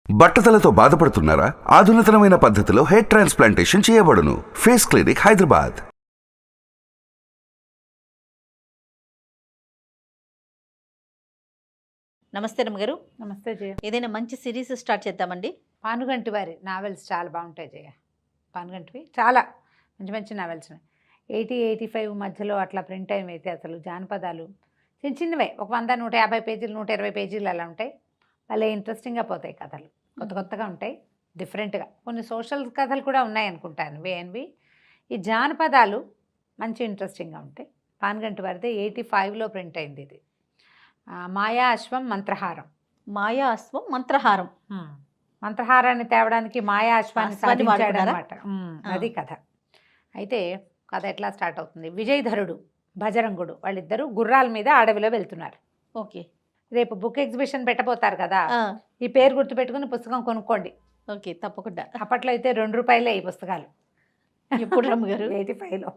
బట్టతలతో బాధపడుతున్నారా? ఆధునితనమైన పద్ధతిలో hair transplantation చేయబడును. Face clinic, Hyderabad. నమస్తే రమ్మగారు. నమస్తే జయ. ఏదైనా మంచి సిరీస్ స్టార్ట్ చేద్దామండి. పానుగంటి వారి నావెల్స్ చాలా బాగుంటాయి జయ. పానుగంటివి చాలా మంచి మంచి నావెల్స్ 80-85 మధ్యలో అట్లా ప్రింట్ అయినవి అయితే అసలు జానపదాలు చిన్న చిన్నవే, ఒక 100-150 పేజీలు 120 పేజీలు అలా ఉంటాయి. భలే ఇంట్రెస్టింగ్గా పోతాయి కథలు, కొత్త కొత్తగా ఉంటాయి, డిఫరెంట్గా. కొన్ని సోషల్ కథలు కూడా ఉన్నాయి అనుకుంటాను వేఎన్వి. ఈ జానపదాలు మంచి ఇంట్రెస్టింగ్గా ఉంటాయి. పానుగంటి వారిది 85లో ప్రింట్ అయింది ఇది. మాయా అశ్వం మంత్రహారం. మాయా అశ్వం మంత్రహారం. మంత్రహారాన్ని తేవడానికి మాయా అశ్వాన్ని అశ్వాన్ని సాధించాడు వాడుకున్నారా? అనమాట. అది కథ. అయితే కథ ఎట్లా స్టార్ట్ అవుతుంది? విజయధరుడు, భజరంగుడు వాళ్ళిద్దరూ గుర్రాల మీద అడవిలో వెళ్తున్నారు. ఓకే. రేపు బుక్ ఎగ్జిబిషన్ పెట్టబోతారు కదా, ఆ, ఈ పేరు గుర్తుపెట్టుకుని పుస్తకం కొనుక్కోండి. ఓకే తప్పకుండా. అప్పట్లో అయితే ₹2 ఈ పుస్తకాలు. ఎప్పుడు రమ్మగారు? 85లో.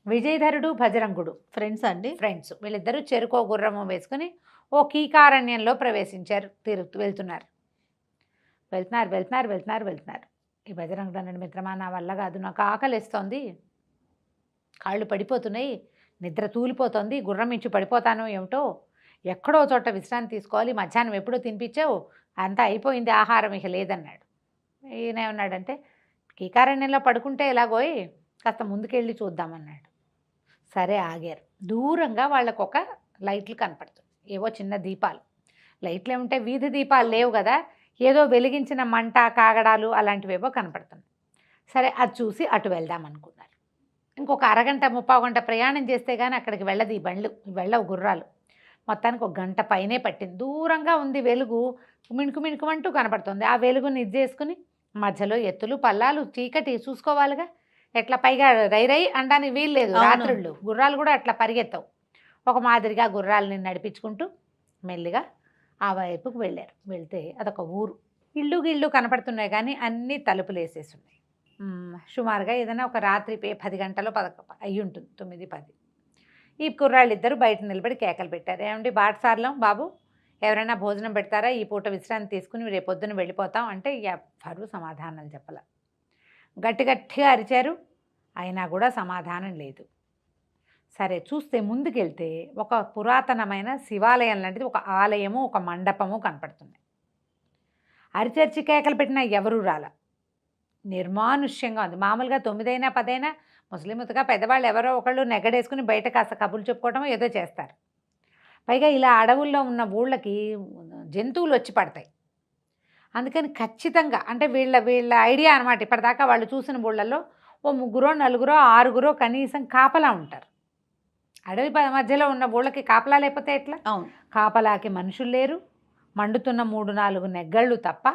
విజయధరుడు, భజరంగుడు ఫ్రెండ్స్ అండి. ఫ్రెండ్స్. వీళ్ళిద్దరూ చెరుకో గుర్రము వేసుకుని ఓ కీకారణ్యంలో ప్రవేశించారు. వెళ్తున్నారు. ఈ భజరంగుడు అన్నాడు, మిత్రమా నా వల్ల కాదు, నాకు ఆకలిస్తోంది, కాళ్ళు పడిపోతున్నాయి, నిద్ర తూలిపోతుంది, గుర్రం ఇచ్చి పడిపోతాను ఏమిటో, ఎక్కడో చోట విశ్రాంతి తీసుకోవాలి, మధ్యాహ్నం ఎప్పుడో తినిపించావు, అంతా అయిపోయింది, ఆహారం ఇక లేదన్నాడు. ఈయన ఏమన్నాడంటే, కీకారణ్యంలో పడుకుంటే ఎలాగోయ్, కాస్త ముందుకెళ్ళి చూద్దామన్నాడు. సరే ఆగారు. దూరంగా వాళ్ళకు ఒక లైట్లు కనపడుతుంది, ఏవో చిన్న దీపాలు. లైట్లు ఏముంటే వీధి దీపాలు లేవు కదా, ఏదో వెలిగించిన మంట కాగడాలు అలాంటివేవో కనపడుతుంది. సరే అది చూసి అటు వెళ్దాం అనుకున్నారు. ఇంకొక అరగంట 30 గంట ప్రయాణం చేస్తే కానీ అక్కడికి వెళ్ళదు ఈ బండ్లు, వెళ్ళవు గుర్రాలు. మొత్తానికి 1 గంట పైనే పట్టింది. దూరంగా ఉంది వెలుగు, మిణుకు మిణుకుమంటూ కనపడుతుంది. ఆ వెలుగుని ఇది చేసుకుని మధ్యలో ఎత్తులు పల్లాలు చీకటి చూసుకోవాలిగా, ఎట్లా పైగా రై అనడానికి వీలు లేదు. అవును. రాత్రుళ్ళు గుర్రాలు కూడా అట్లా పరిగెత్తవు. ఒక మాదిరిగా గుర్రాలని నడిపించుకుంటూ మెల్లిగా ఆ వైపుకు వెళ్ళారు. వెళ్తే అదొక ఊరు. ఇళ్ళు కనపడుతున్నాయి కానీ అన్నీ తలుపులు వేసేసి ఉన్నాయి. సుమారుగా ఏదైనా ఒక రాత్రి 10 గంటలో అయ్యి ఉంటుంది, 9-10. ఈ కుర్రాళ్ళిద్దరూ బయట నిలబడి కేకలు పెట్టారు. ఏమండి బాటసార్లం బాబు, ఎవరైనా భోజనం పెడతారా, ఈ పూట విశ్రాంతి తీసుకుని రేపొద్దున వెళ్ళిపోతాం అంటే ఎవ్వరూ సమాధానాలు చెప్పాల. గట్టిగా అరిచారు, అయినా కూడా సమాధానం లేదు. సరే చూస్తే ముందుకెళ్తే ఒక పురాతనమైన శివాలయం లాంటిది, ఒక ఆలయము, ఒక మండపము కనపడుతుంది. అరిచర్చి కేకలు పెట్టినా ఎవరూ రాల. నిర్మానుష్యంగా ఉంది. మామూలుగా 9-10 ముస్లింగా పెద్దవాళ్ళు ఎవరో ఒకళ్ళు నెగడేసుకుని బయట కాస్త కబుర్లు చెప్పుకోవటం ఏదో చేస్తారు. పైగా ఇలా అడవుల్లో ఉన్న ఊళ్ళకి జంతువులు వచ్చి పడతాయి. అందుకని ఖచ్చితంగా అంటే వీళ్ళ ఐడియా అనమాట. ఇప్పటిదాకా వాళ్ళు చూసిన ఊళ్ళల్లో ఓ 3-4-6 కనీసం కాపలా ఉంటారు. అడవి మధ్యలో ఉన్న ఊళ్ళకి కాపలా లేకపోతే ఎట్లా? అవును. కాపలాకి మనుషులు లేరు, మండుతున్న 3-4 నెగ్గళ్ళు తప్ప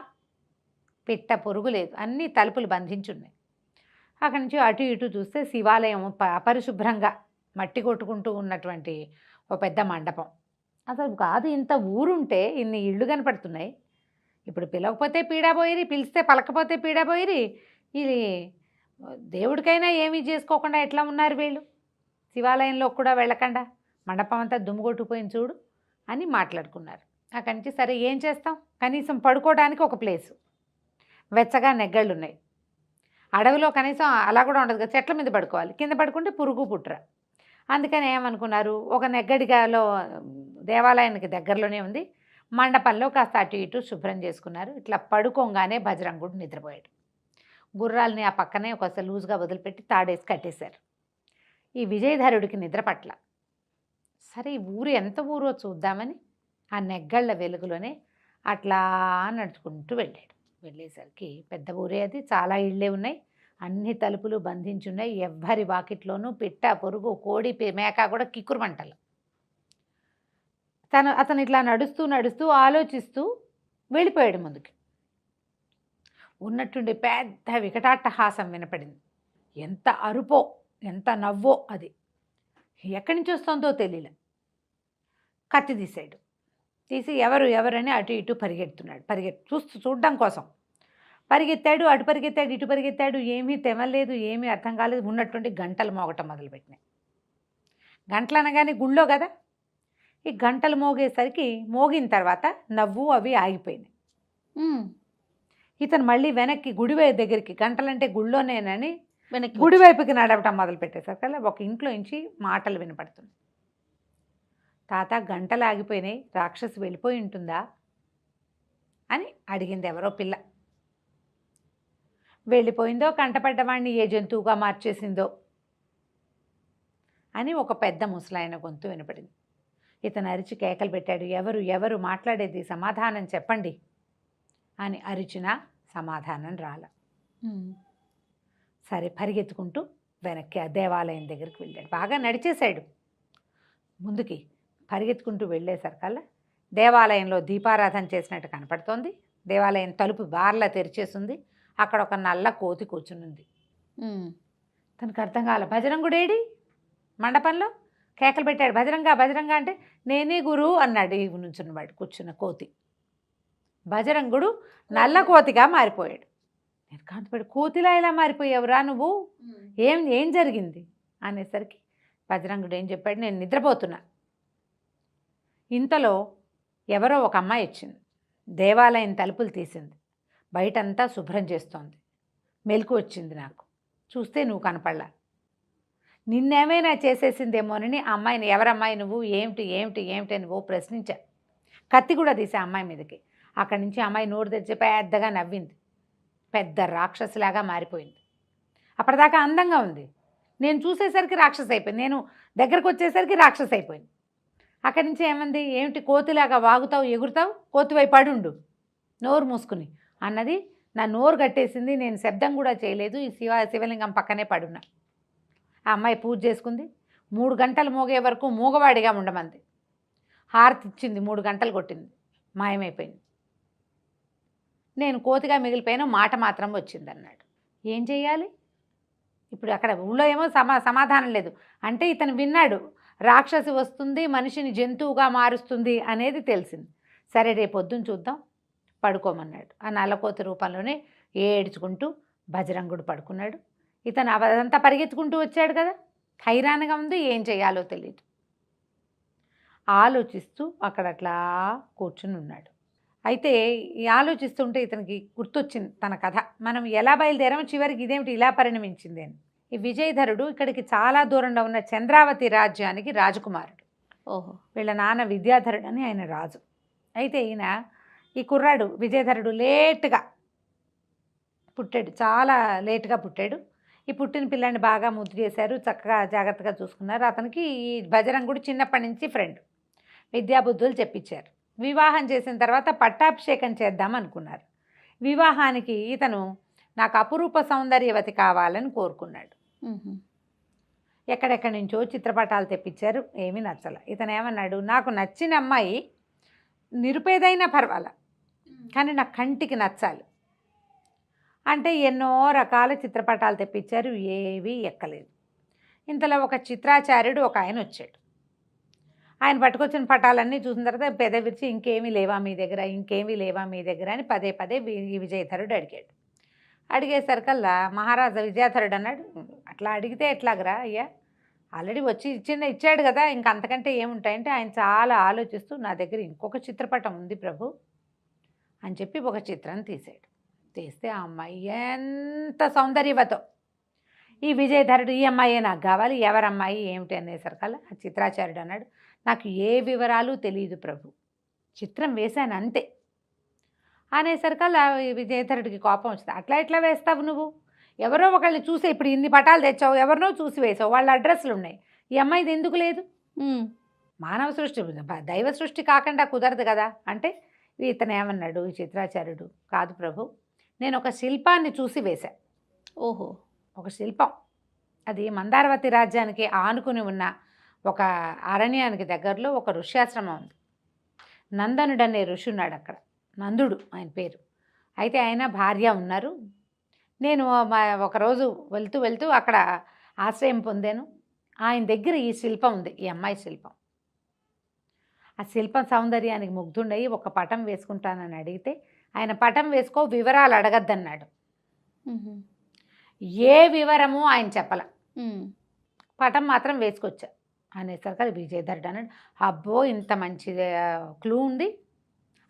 పిట్ట పొరుగు లేదు, అన్నీ తలుపులు బంధించున్నాయి. అక్కడి నుంచి అటు ఇటు చూస్తే శివాలయం అపరిశుభ్రంగా మట్టి కొట్టుకుంటూ ఉన్నటువంటి ఓ పెద్ద మండపం. అసలు కాదు, ఇంత ఊరుంటే ఇన్ని ఇళ్ళు కనపడుతున్నాయి. ఇప్పుడు పిలవకపోతే పీడాపోయిరి, పిలిస్తే పలకపోతే పీడాపోయిరి. ఇది దేవుడికైనా ఏమీ చేసుకోకుండా ఎట్లా ఉన్నారు వీళ్ళు, శివాలయంలో కూడా వెళ్ళకుండా మండపం అంతా దుమ్ము కొట్టుకుపోయింది చూడు అని మాట్లాడుకున్నారు. అక్కడి నుంచి సరే ఏం చేస్తాం, కనీసం పడుకోవడానికి ఒక ప్లేసు, వెచ్చగా నెగ్గళ్ళు ఉన్నాయి. అడవిలో కనీసం అలా కూడా ఉండదు కదా, చెట్ల మీద పడుకోవాలి, కింద పడుకుంటే పురుగు పుట్ర. అందుకని ఏమనుకున్నారు, ఒక నెగ్గడిగాలో దేవాలయానికి దగ్గరలోనే ఉంది మండపంలో కాస్త అటు ఇటు శుభ్రం చేసుకున్నారు. ఇట్లా పడుకోగానే భజరంగుడు నిద్రపోయాడు. గుర్రాలని ఆ పక్కనే ఒక లూజ్గా వదిలిపెట్టి తాడేసి కట్టేశారు. ఈ విజయధరుడికి నిద్ర పట్ల. సరే ఈ ఊరు ఎంత ఊరో చూద్దామని ఆ నెగ్గళ్ళ వెలుగులోనే అట్లా నడుచుకుంటూ వెళ్ళాడు. వెళ్ళేసరికి పెద్ద ఊరే అది, చాలా ఇళ్ళే ఉన్నాయి, అన్ని తలుపులు బంధించున్నాయి. ఎవ్వరి వాకిట్లోనూ పిట్ట పొరుగు కోడి మేక కూడా కిక్కురుమంటలు. అతను ఇట్లా నడుస్తూ ఆలోచిస్తూ వెళ్ళిపోయాడు ముందుకి. ఉన్నట్టుండి పెద్ద వికటాట్టహాసం వినపడింది. ఎంత అరుపో ఎంత నవ్వో అది, ఎక్కడి నుంచి వస్తుందో తెలియలే. కత్తి తీసాడు. తీసి ఎవరని అటు ఇటు పరిగెడుతున్నాడు. చూడడం కోసం పరిగెత్తాడు. అటు పరిగెత్తాడు, ఇటు పరిగెత్తాడు, ఏమీ తెమలేదు, ఏమీ అర్థం కాలేదు. ఉన్నట్టుండి గంటలు మోగటం మొదలుపెట్టినాయి. గంటలు అనగానే గుళ్ళో కదా, ఈ గంటలు మోగిన తర్వాత నవ్వు అవి ఆగిపోయినాయి. ఇతను మళ్ళీ వెనక్కి గుడివైపు దగ్గరికి, గంటలంటే గుళ్ళోనేనని వెనక్కి గుడివైపుకి నడవటం మొదలు పెట్టేసరికల్లా ఒక ఇంట్లో నుంచి మాటలు వినపడుతుంది. తాత, గంటలు ఆగిపోయినాయి, రాక్షసి వెళ్ళిపోయి ఉంటుందా అని అడిగింది ఎవరో పిల్ల. వెళ్ళిపోయిందో, కంటపడ్డవాడిని ఏ జంతువుగా మార్చేసిందో అని ఒక పెద్ద ముసలాయన గొంతు వినపడింది. ఇతను అరిచి కేకలు పెట్టాడు, ఎవరు ఎవరు మాట్లాడేది, సమాధానం చెప్పండి అని అరిచినా సమాధానం రాల. సరే పరిగెత్తుకుంటూ వెనక్కి ఆ దేవాలయం దగ్గరికి వెళ్ళాడు. బాగా నడిచేశాడు ముందుకి. పరిగెత్తుకుంటూ వెళ్ళేసరికల్లా దేవాలయంలో దీపారాధన చేసినట్టు కనపడుతోంది. దేవాలయం తలుపు బార్లా తెరిచేసింది. అక్కడ ఒక నల్ల కోతి కూర్చునుంది. తనకు అర్థం కాల. భజరంగుడేడి మండపంలో కేకలు పెట్టాడు, భజరంగా భజరంగా అంటే నేనే గురు అన్నాడు ఈ నుంచున్నవాడు కూర్చున్న కోతి. భజరంగుడు నల్ల కోతిగా మారిపోయాడు. నేను కాంతిపడి, కోతిలా ఎలా మారిపోయావురా నువ్వు, ఏం జరిగింది అనేసరికి భజరంగుడు ఏం చెప్పాడు, నేను నిద్రపోతున్నా. ఇంతలో ఎవరో ఒక అమ్మాయి వచ్చింది. దేవాలయం తలుపులు తీసింది. బయటంతా శుభ్రం చేస్తోంది. మెలకు వచ్చింది నాకు. చూస్తే నువ్వు కనపడలా. నిన్నేమైనా చేసేసిందేమోనని ఆ అమ్మాయిని, ఎవరమ్మాయి నువ్వు, ఏమిటి ఏమిటి ఏమిటి అని ప్రశ్నించా. కత్తి కూడా తీసా అమ్మాయి మీదకి. అక్కడి నుంచి అమ్మాయి నోరు తెరిచి పెద్దగా నవ్వింది. పెద్ద రాక్షసిలాగా మారిపోయింది. అప్పటిదాకా అందంగా ఉంది. నేను చూసేసరికి రాక్షసి అయిపోయింది. నేను దగ్గరకు వచ్చేసరికి రాక్షసి అయిపోయింది. అక్కడి నుంచి ఏమంది, ఏమిటి కోతిలాగా వాగుతావు, ఎగురుతావు, కోతివైపు పడుండు నోరు మూసుకుని అన్నది. నా నోరు కట్టేసింది. నేను శబ్దం కూడా చేయలేదు. ఈ శివలింగం పక్కనే పడున్నా. ఆ అమ్మాయి పూజ చేసుకుంది. 3 గంటలు మోగే వరకు మూగవాడిగా ఉండమంది. హారతి ఇచ్చింది. 3 గంటలు కొట్టింది. మాయమైపోయింది. నేను కోతిగా మిగిలిపోయాను, మాట మాత్రం వచ్చిందన్నాడు. ఏం చెయ్యాలి ఇప్పుడు? అక్కడ ఊళ్ళో ఏమో సమాధానం లేదు. అంటే ఇతను విన్నాడు, రాక్షసి వస్తుంది, మనిషిని జంతువుగా మారుస్తుంది అనేది తెలిసింది. సరే రేపు పొద్దున్న చూద్దాం, పడుకోమన్నాడు. ఆ నల్లకోతి రూపంలోనే ఏడ్చుకుంటూ భజరంగుడు పడుకున్నాడు. ఇతను అదంతా పరిగెత్తుకుంటూ వచ్చాడు కదా, హైరాణగా ఉంది, ఏం చేయాలో తెలియదు. ఆలోచిస్తూ అక్కడ అట్లా కూర్చుని ఉన్నాడు. అయితే ఈ ఆలోచిస్తుంటే ఇతనికి గుర్తొచ్చింది తన కథ. మనం ఎలా బయలుదేరామో చివరికి ఇదేమిటి ఇలా పరిణమించింది అని. ఈ విజయధరుడు ఇక్కడికి చాలా దూరంలో ఉన్న చంద్రావతి రాజ్యానికి రాజకుమారుడు. ఓహో. వీళ్ళ నాన్న విద్యాధరుడు అని ఆయన రాజు. అయితే ఈయన ఈ కుర్రాడు విజయధరుడు లేటుగా పుట్టాడు, చాలా లేటుగా పుట్టాడు. ఈ పుట్టిన పిల్లాన్ని బాగా ముద్దు చేశారు, చక్కగా జాగ్రత్తగా చూసుకున్నారు. అతనికి ఈ భజరంగుడు చిన్నప్పటి నుంచి ఫ్రెండ్. విద్యాబుద్ధులు చెప్పించారు. వివాహం చేసిన తర్వాత పట్టాభిషేకం చేద్దాం అనుకున్నారు. వివాహానికి ఇతను నాకు అపురూప సౌందర్యవతి కావాలని కోరుకున్నాడు. ఎక్కడెక్కడి నుంచో చిత్రపటాలు తెప్పించారు, ఏమీ నచ్చల. ఇతను ఏమన్నాడు, నాకు నచ్చిన అమ్మాయి నిరుపేదైనా పర్వాలా, కానీ నా కంటికి నచ్చాలి అంటే ఎన్నో రకాల చిత్రపటాలు తెప్పించారు, ఏవీ ఎక్కలేదు. ఇంతలో ఒక చిత్రాచార్యుడు ఒక ఆయన వచ్చాడు. ఆయన పట్టుకొచ్చిన పటాలన్నీ చూసిన తర్వాత పెదవిరిచి, ఇంకేమీ లేవా మీ దగ్గర, ఇంకేమీ లేవా మీ దగ్గర అని పదే పదే విజయధరుడు అడిగాడు. అడిగేసరికల్లా మహారాజా విజయధరుడు అన్నాడు, అట్లా అడిగితే ఎట్లాగరా అయ్యా, ఆల్రెడీ వచ్చి ఇచ్చాడు కదా, ఇంక అంతకంటే ఏముంటాయంటే ఆయన చాలా ఆలోచిస్తూ, నా దగ్గర ఇంకొక చిత్రపటం ఉంది ప్రభు అని చెప్పి ఒక చిత్రం తీసాడు. తీస్తే ఆ అమ్మాయి ఎంత సౌందర్యవతో. ఈ విజయధరుడు, ఈ అమ్మాయే నాకు కావాలి, ఎవరమ్మాయి ఏమిటి అనేసరికల్లా ఆ చిత్రాచార్యుడు అన్నాడు, నాకు ఏ వివరాలు తెలియదు ప్రభు, చిత్రం వేశాను అంతే అనేసరికల్లా విజయధరుడికి కోపం వచ్చింది. అట్లా ఎట్లా వేస్తావు నువ్వు, ఎవరో ఒకళ్ళని చూసే, ఇప్పుడు ఇన్ని పటాలు తెచ్చావు, ఎవరినో చూసి వేసావు, వాళ్ళ అడ్రస్లు ఉన్నాయి, ఈ అమ్మాయిది ఎందుకు లేదు? మానవ సృష్టి, దైవ సృష్టి కాకుండా కుదరదు కదా అంటే ఇతను ఏమన్నాడు ఈ చిత్రాచార్యుడు, కాదు ప్రభు, నేను ఒక శిల్పాన్ని చూసి వేశా. ఓహో. ఒక శిల్పం, అది మందారవతి రాజ్యానికి ఆనుకుని ఉన్న ఒక అరణ్యానికి దగ్గరలో ఒక ఋష్యాశ్రమం ఉంది. నందనుడు అనే ఋషి ఉన్నాడు అక్కడ, నందుడు ఆయన పేరు. అయితే ఆయన భార్య ఉన్నారు. నేను ఒకరోజు వెళ్తూ అక్కడ ఆశ్రయం పొందాను. ఆయన దగ్గర ఈ శిల్పం ఉంది, ఈ అమ్మాయి శిల్పం. ఆ శిల్పం సౌందర్యానికి ముగ్ధుండయి ఒక పటం వేసుకుంటానని అడిగితే ఆయన పటం వేసుకో, వివరాలు అడగద్దన్నాడు. ఏ వివరము ఆయన చెప్పల, పటం మాత్రం వేసుకొచ్చా అనేసరికి అది విజయధరుడు అన్నాడు, అబ్బో ఇంత మంచి క్లూ ఉంది,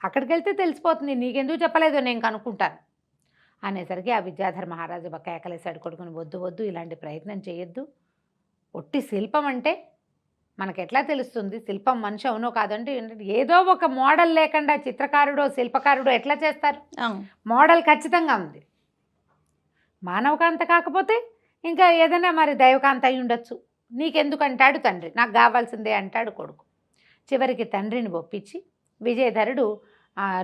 అక్కడికి వెళ్తే తెలిసిపోతుంది, నీకెందుకు చెప్పలేదో నేను కనుక్కుంటాను అనేసరికి ఆ విద్యాధర మహారాజు కేకలేశాడు కొడుకుని, వద్దు వద్దు ఇలాంటి ప్రయత్నం చేయొద్దు. ఒట్టి శిల్పం అంటే మనకు ఎట్లా తెలుస్తుంది శిల్పం మనిషి అవునో కాదంటే, ఏదో ఒక మోడల్ లేకుండా చిత్రకారుడో శిల్పకారుడో ఎట్లా చేస్తారు? మోడల్ ఖచ్చితంగా ఉంది. మానవకాంత కాకపోతే ఇంకా ఏదైనా మరి దైవకాంత అయి ఉండొచ్చు. నీకెందుకు అంటాడు తండ్రి, నాకు కావాల్సిందే అంటాడు కొడుకు. చివరికి తండ్రిని ఒప్పించి విజయధరుడు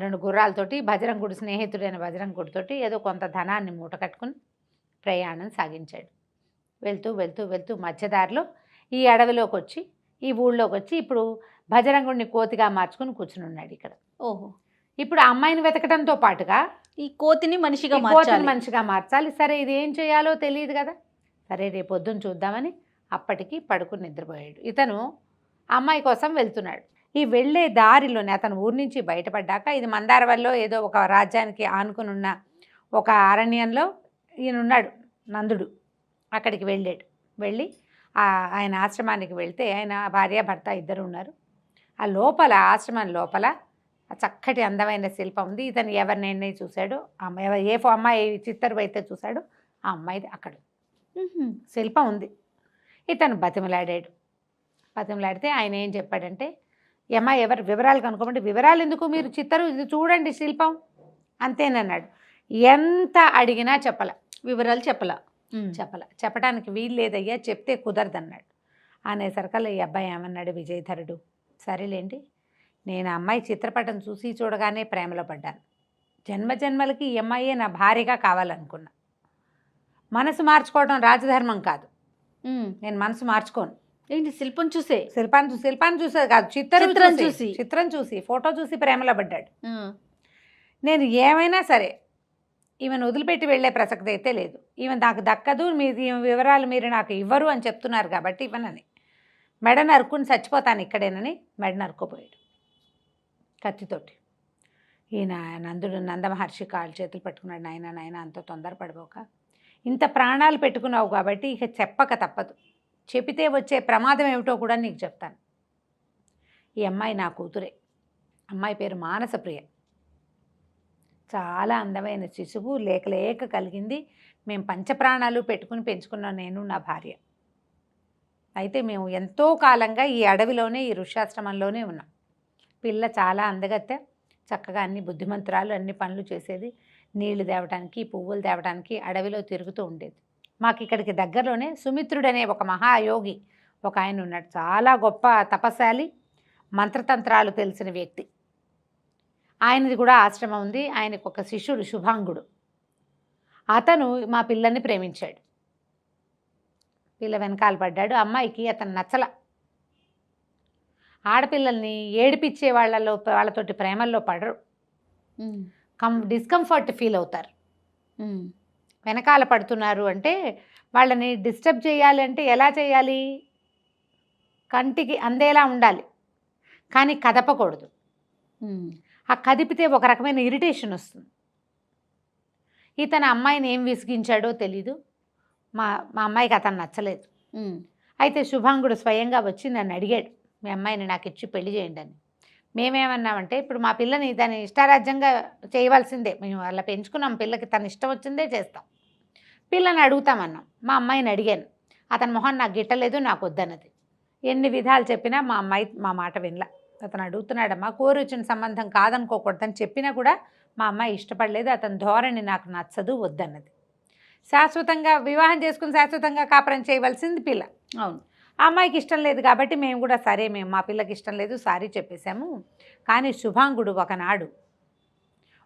2 గుర్రాలతోటి బజరంగుడు స్నేహితుడైన బజరంగుడితోటి ఏదో కొంత ధనాన్ని మూట కట్టుకుని ప్రయాణం సాగించాడు. వెళ్తూ వెళ్తూ వెళ్తూ మధ్యదారిలో ఈ అడవిలోకి వచ్చి, ఈ ఊళ్ళోకి వచ్చి ఇప్పుడు బజరంగుడిని కోతిగా మార్చుకుని కూర్చుని ఉన్నాడు ఇక్కడ. ఓహో, ఇప్పుడు ఆ అమ్మాయిని వెతకడంతో పాటుగా ఈ కోతిని మనిషిగా మనిషిగా మార్చాలి. సరే ఇది ఏం చేయాలో తెలియదు కదా, సరే రేపు పొద్దున్న చూద్దామని అప్పటికి పడుకుని నిద్రపోయాడు. ఇతను అమ్మాయి కోసం వెళ్తున్నాడు. ఈ వెళ్ళే దారిలోనే అతను ఊరి నుంచి బయటపడ్డాక, ఇది మందారవల్లో ఏదో ఒక రాజ్యానికి ఆనుకుని ఉన్న ఒక అరణ్యంలో ఈయనున్నాడు నందుడు. అక్కడికి వెళ్ళాడు. వెళ్ళి ఆయన ఆశ్రమానికి వెళ్తే ఆయన భార్యాభర్త ఇద్దరు ఉన్నారు. ఆ లోపల ఆశ్రమం లోపల చక్కటి అందమైన శిల్పం ఉంది. ఇతను ఎవరినైనా చూశాడో, ఏ అమ్మాయి చిత్తరు అయితే చూశాడో ఆ అమ్మాయిది అక్కడ శిల్పం ఉంది. ఇతను బతిమలాడాడు. బతిమలాడితే ఆయన ఏం చెప్పాడంటే, ఈ అమ్మాయి ఎవరు వివరాలు కనుక్కోమంటే, వివరాలు ఎందుకు, మీరు చిత్తరు ఇది చూడండి శిల్పం అంతేనన్నాడు. ఎంత అడిగినా వివరాలు చెప్పడానికి వీలు లేదయ్యా, చెప్తే కుదరదన్నాడు. అనేసరికల్లా ఈ అబ్బాయి ఏమన్నాడు విజయధరుడు, సరేలేండి, నేను అమ్మాయి చిత్రపటం చూసి చూడగానే ప్రేమలో పడ్డాను. జన్మజన్మలకి ఈ అమ్మాయే నా భార్యగా కావాలనుకున్నా. మనసు మార్చుకోవడం రాజధర్మం కాదు. నేను మనసు మార్చుకోను. ఏంటి శిల్పం చూసే? శిల్పాన్ని చూసేది కాదు, చిత్రం చూసి ఫోటో చూసి ప్రేమలో పడ్డాడు. నేను ఏమైనా సరే ఈమెను వదిలిపెట్టి వెళ్ళే ప్రసక్తి అయితే లేదు. ఈమె నాకు దక్కదు, మీది వివరాలు మీరు నాకు ఇవ్వరు అని చెప్తున్నారు కాబట్టి ఇవ్వనని మెడ నరుక్కుని చచ్చిపోతాను ఇక్కడేనని మెడ నరుక్కుపోయాడు కత్తితోటి. ఈయన నందమహర్షి కాళ్ళు చేతులు పట్టుకున్నాడు. నాయన అంత తొందరపడిపోక, ఇంత ప్రాణాలు పెట్టుకున్నావు కాబట్టి ఇక చెప్పక తప్పదు. చెబితే వచ్చే ప్రమాదం ఏమిటో కూడా నీకు చెప్తాను. ఈ అమ్మాయి నా కూతురే. అమ్మాయి పేరు మానసప్రియ. చాలా అందమైన శిశువు లేక కలిగింది. మేము పంచప్రాణాలు పెట్టుకుని పెంచుకున్నాం, నేను నా భార్య. అయితే మేము ఎంతో కాలంగా ఈ అడవిలోనే, ఈ ఋష్యాశ్రమంలోనే ఉన్నాం. పిల్ల చాలా అందగత్తె, చక్కగా అన్ని బుద్ధిమంతురాలు, అన్ని పనులు చేసేది. నీళ్లు తేవడానికి, పువ్వులు తేవడానికి అడవిలో తిరుగుతూ ఉండేది. మాకు ఇక్కడికి దగ్గరలోనే సుమిత్రుడనే ఒక మహాయోగి ఒక ఆయన ఉన్నాడు. చాలా గొప్ప తపస్శాలి, మంత్రతంత్రాలు తెలిసిన వ్యక్తి. ఆయనది కూడా ఆశ్రమం ఉంది. ఆయనకు ఒక శిష్యుడు శుభాంగుడు. అతను మా పిల్లల్ని ప్రేమించాడు. పిల్ల వెనకాల పడ్డాడు. అమ్మాయికి అతను నచ్చల. ఆడపిల్లల్ని ఏడిపించే వాళ్ళతోటి ప్రేమల్లో పడరు, డిస్కంఫర్ట్ ఫీల్ అవుతారు. వెనకాల పడుతున్నారు అంటే వాళ్ళని డిస్టర్బ్ చేయాలి అంటే ఎలా చేయాలి? కంటికి అందేలా ఉండాలి, కానీ కదపకూడదు. ఆ కదిపితే ఒక రకమైన ఇరిటేషన్ వస్తుంది. ఇతను అమ్మాయిని ఏం విసిగించాడో తెలీదు. మా అమ్మాయికి అతను నచ్చలేదు. అయితే శుభాంగుడు స్వయంగా వచ్చి నన్ను అడిగాడు, మీ అమ్మాయిని నాకు ఇచ్చి పెళ్లి చేయండి అని. మేమేమన్నామంటే, ఇప్పుడు మా పిల్లని దాన్ని ఇష్టారాజ్యంగా చేయవలసిందే, మేము అలా పెంచుకున్నాం, పిల్లకి తన ఇష్టం వచ్చిందే చేస్తాం, పిల్లని అడుగుతామన్నాం. మా అమ్మాయిని అడిగాను. అతని మొహం నాకు గిట్టలేదు, నాకు వద్దన్నది. ఎన్ని విధాలు చెప్పినా మా అమ్మాయి మా మాట వినలా. అతను అడుగుతున్నాడమ్మా, కోరి వచ్చిన సంబంధం కాదనుకోకూడదని చెప్పినా కూడా మా అమ్మాయి ఇష్టపడలేదు. అతని ధోరణి నాకు నచ్చదు, వద్దన్నది. శాశ్వతంగా వివాహం చేసుకుని శాశ్వతంగా కాపురం చేయవలసింది పిల్ల. అవును, ఆ అమ్మాయికి ఇష్టం లేదు కాబట్టి మేము కూడా సరే, మేము మా పిల్లకి ఇష్టం లేదు సారీ చెప్పేశాము. కానీ శుభాంగుడు ఒకనాడు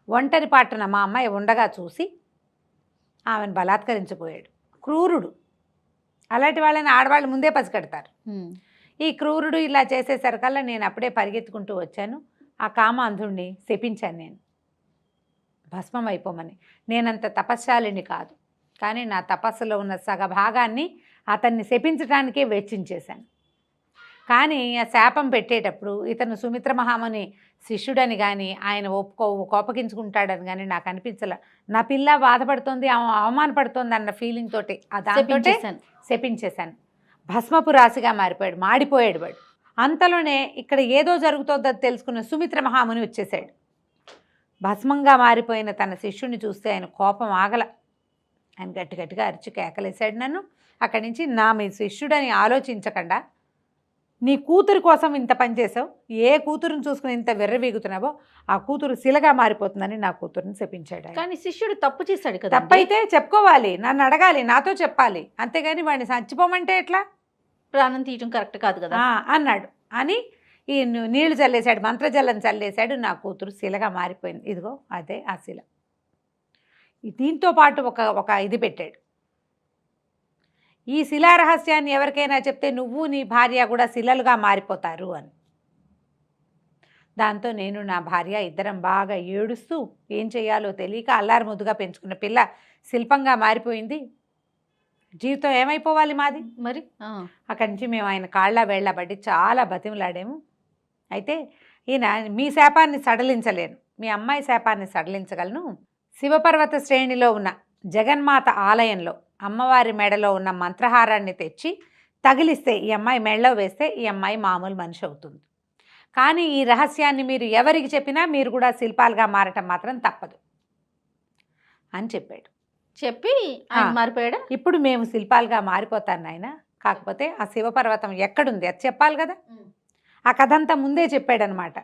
ఒంటరి పాటున మా అమ్మాయి ఉండగా చూసి ఆమెను బలాత్కరించిపోయాడు. క్రూరుడు. అలాంటి వాళ్ళని ఆడవాళ్ళు ముందే పసిగడతారు. ఈ క్రూరుడు ఇలా చేసేసరికల్లా నేను అప్పుడే పరిగెత్తుకుంటూ వచ్చాను. ఆ కామాంధుణ్ణి శపించాను, నేను భస్మం అయిపోమని. నేనంత తపశ్శాలిని కాదు, కానీ నా తపస్సులో ఉన్న సగభాగాన్ని అతన్ని శపించడానికే వెచ్చించేశాను. కానీ ఆ శాపం పెట్టేటప్పుడు ఇతను సుమిత్ర మహాముని శిష్యుడని కానీ ఆయన కోపగించుకుంటాడని కానీ నాకు అనిపించలే. నా పిల్ల బాధపడుతుంది, అవమానపడుతుంది అన్న ఫీలింగ్ తోటి దాంతో శపించేశాను. భస్మపు రాశిగా మారిపోయాడు, మాడిపోయాడు వాడు. అంతలోనే ఇక్కడ ఏదో జరుగుతుందో తెలుసుకున్న సుమిత్ర మహాముని వచ్చేసాడు. భస్మంగా మారిపోయిన తన శిష్యుని చూస్తే ఆయన కోపం ఆగల. ఆయన గట్టి గట్టిగా అరిచి కేకలేశాడు నన్ను. అక్కడి నుంచి మీ శిష్యుడని ఆలోచించకుండా నీ కూతురు కోసం ఇంత పని చేసావు, ఏ కూతురుని చూసుకుని ఇంత వెర్రవీగుతున్నావో ఆ కూతురు శిలగా మారిపోతుందని నా కూతురుని శపించాడు. కానీ శిష్యుడు తప్పు చేశాడు కదా. తప్పైతే చెప్పుకోవాలి, నన్ను అడగాలి, నాతో చెప్పాలి, అంతేగాని వాడిని చచ్చిపోమంటే ఎట్లా? ప్రాణం తీయటం కరెక్ట్ కాదు కదా అన్నాడు. అని ఈ నీళ్లు చల్లేశాడు, మంత్రజల్లం చల్లేశాడు. నా కూతురు శిలగా మారిపోయింది. ఇదిగో అదే ఆ శిల. దీంతో పాటు ఒక ఇది పెట్టాడు. ఈ శిలా రహస్యాన్ని ఎవరికైనా చెప్తే నువ్వు నీ భార్య కూడా శిలలుగా మారిపోతారు అని. దాంతో నేను నా భార్య ఇద్దరం బాగా ఏడుస్తూ ఏం చేయాలో తెలియక అల్లారు ముద్దుగా పెంచుకున్న పిల్ల శిల్పంగా మారిపోయింది. జీవితం ఏమైపోవాలి మాది మరి. అక్కడి నుంచి మేము ఆయన కాళ్ళ వేళ్ళబడి చాలా బతిమలాడాము. అయితే ఈయన మీ శాపాన్ని సడలించలేను, మీ అమ్మాయి శాపాన్ని సడలించగలను. శివపర్వత శ్రేణిలో ఉన్న జగన్మాత ఆలయంలో అమ్మవారి మెడలో ఉన్న మంత్రహారాన్ని తెచ్చి తగిలిస్తే, ఈ అమ్మాయి మెడలో వేస్తే ఈ అమ్మాయి మామూలు మనిషి అవుతుంది. కానీ ఈ రహస్యాన్ని మీరు ఎవరికి చెప్పినా మీరు కూడా శిల్పాలుగా మారటం మాత్రం తప్పదు అని చెప్పాడు. చెప్పి మారిపోయాడు. ఇప్పుడు మేము శిల్పాలుగా మారిపోతాను నాయన, కాకపోతే ఆ శివపర్వతం ఎక్కడుంది అది చెప్పాలి కదా. ఆ కథ అంతా ముందే చెప్పాడనమాట.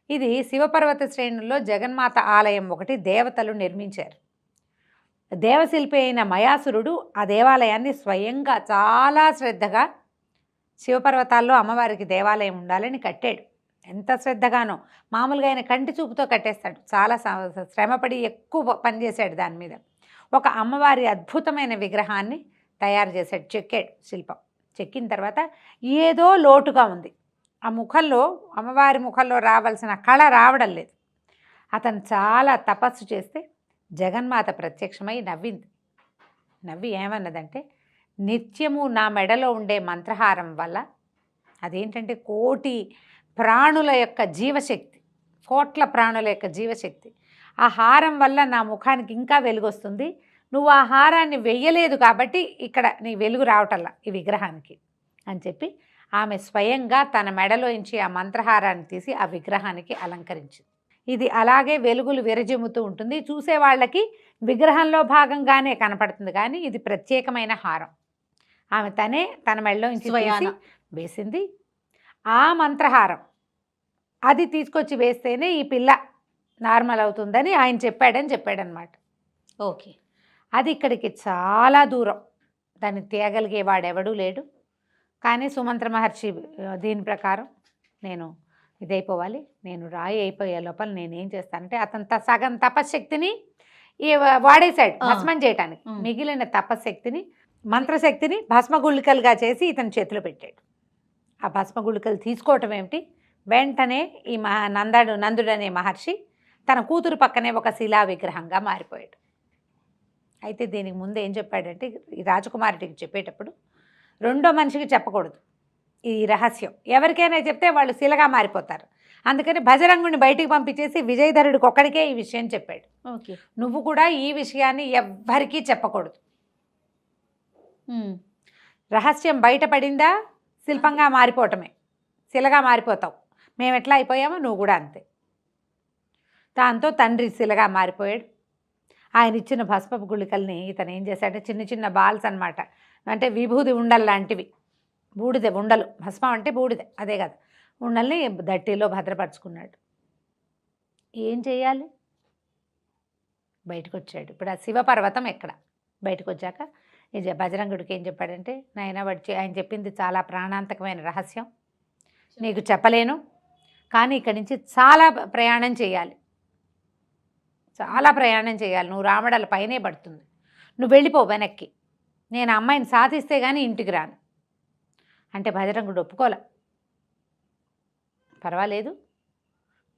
ఇది శివపర్వత శ్రేణుల్లో జగన్మాత ఆలయం ఒకటి దేవతలు నిర్మించారు. దేవశిల్పి అయిన మయాసురుడు ఆ దేవాలయాన్ని స్వయంగా చాలా శ్రద్ధగా శివపర్వతాల్లో అమ్మవారికి దేవాలయం ఉండాలని కట్టాడు. ఎంత శ్రద్ధగానో, మామూలుగా ఆయన కంటి చూపుతో కట్టేస్తాడు. చాలా శ్రమపడి ఎక్కువ పనిచేశాడు దాని మీద. ఒక అమ్మవారి అద్భుతమైన విగ్రహాన్ని తయారు చేశాడు, చెక్కాడు శిల్పం. చెక్కిన తర్వాత ఏదో లోటుగా ఉంది. ఆ ముఖంలో, అమ్మవారి ముఖంలో రావాల్సిన కళ రావడం లేదు. అతను చాలా తపస్సు చేస్తే జగన్మాత ప్రత్యక్షమై నవ్వింది. నవ్వి ఏమన్నదంటే, నిత్యము నా మెడలో ఉండే మంత్రహారం వల్ల, అదేంటంటే కోటి ప్రాణుల యొక్క జీవశక్తి, కోట్ల ప్రాణుల యొక్క జీవశక్తి, ఆ హారం వల్ల నా ముఖానికి ఇంకా వెలుగొస్తుంది. నువ్వు ఆ హారాన్ని వెయ్యలేదు కాబట్టి ఇక్కడ నీ వెలుగు రావటల్లా ఈ విగ్రహానికి అని చెప్పి ఆమె స్వయంగా తన మెడలోంచి ఆ మంత్రహారాన్ని తీసి ఆ విగ్రహానికి అలంకరించింది. ఇది అలాగే వెలుగులు విరజిమ్ముతూ ఉంటుంది. చూసే వాళ్ళకి విగ్రహంలో భాగంగానే కనపడుతుంది, కానీ ఇది ప్రత్యేకమైన హారం. ఆమె తన మెడలోంచి వేసింది. ఆ మంత్రహారం అది తీసుకొచ్చి వేస్తేనే ఈ పిల్ల నార్మల్ అవుతుందని ఆయన చెప్పాడనమాట. ఓకే. అది ఇక్కడికి చాలా దూరం, దాన్ని తేగలిగేవాడెవడూ లేడు. కానీ సుమంత్ర మహర్షి దీని ప్రకారం నేను ఇదైపోవాలి, నేను రాయి అయిపోయే లోపల నేనేం చేస్తానంటే, అతను సగం తపశ్శక్తిని వాడేశాడు భస్మం చేయటానికి. మిగిలిన తపశ్శక్తిని, మంత్రశక్తిని భస్మగుళికలుగా చేసి ఇతని చేతిలో పెట్టాడు. ఆ భస్మగుళికలు తీసుకోవటం ఏమిటి, వెంటనే ఈ నందుడు అనే మహర్షి తన కూతురు పక్కనే ఒక శిలా విగ్రహంగా మారిపోయాడు. అయితే దీనికి ముందు ఏం చెప్పాడంటే, ఈ రాజకుమారుడికి చెప్పేటప్పుడు రెండో మనిషికి చెప్పకూడదు ఈ రహస్యం. ఎవరికైనా చెప్తే వాళ్ళు శిలగా మారిపోతారు. అందుకని భజరంగుని బయటికి పంపించేసి విజయధరుడికి ఒక్కడికే ఈ విషయం చెప్పాడు. ఓకే. నువ్వు కూడా ఈ విషయాన్ని ఎవ్వరికీ చెప్పకూడదు. రహస్యం బయటపడిందా శిల్పంగా మారిపోవటమే, శిలగా మారిపోతావు. మేము ఎట్లా అయిపోయామో నువ్వు కూడా అంతే. దాంతో తండ్రి శిలగా మారిపోయాడు. ఆయన ఇచ్చిన భస్మపు గుళికల్ని ఇతను ఏం చేశాడంటే, చిన్న చిన్న బాల్స్ అన్నమాట, అంటే విభూది ఉండలు లాంటివి, బూడిద ఉండలు, భస్మం అంటే బూడిద, అదే కదా, ఉండల్ని దట్టిలో భద్రపరుచుకున్నాడు. ఏం చేయాలి, బయటకు వచ్చాడు. ఇప్పుడు ఆ శివపర్వతం ఎక్కడ, బయటకు వచ్చాక బజరంగుడికి ఏం చెప్పాడంటే, నాయన ఆయన చెప్పింది చాలా ప్రాణాంతకమైన రహస్యం, నీకు చెప్పలేను, కానీ ఇక్కడి నుంచి చాలా ప్రయాణం చేయాలి, నువ్వు రామడాల పైనే పడుతుంది, నువ్వు వెళ్ళిపో వెనక్కి, నేను అమ్మాయిని సాధిస్తే కానీ ఇంటికి రాను అంటే బజరంగుడు ఒప్పుకోలే. పర్వాలేదు,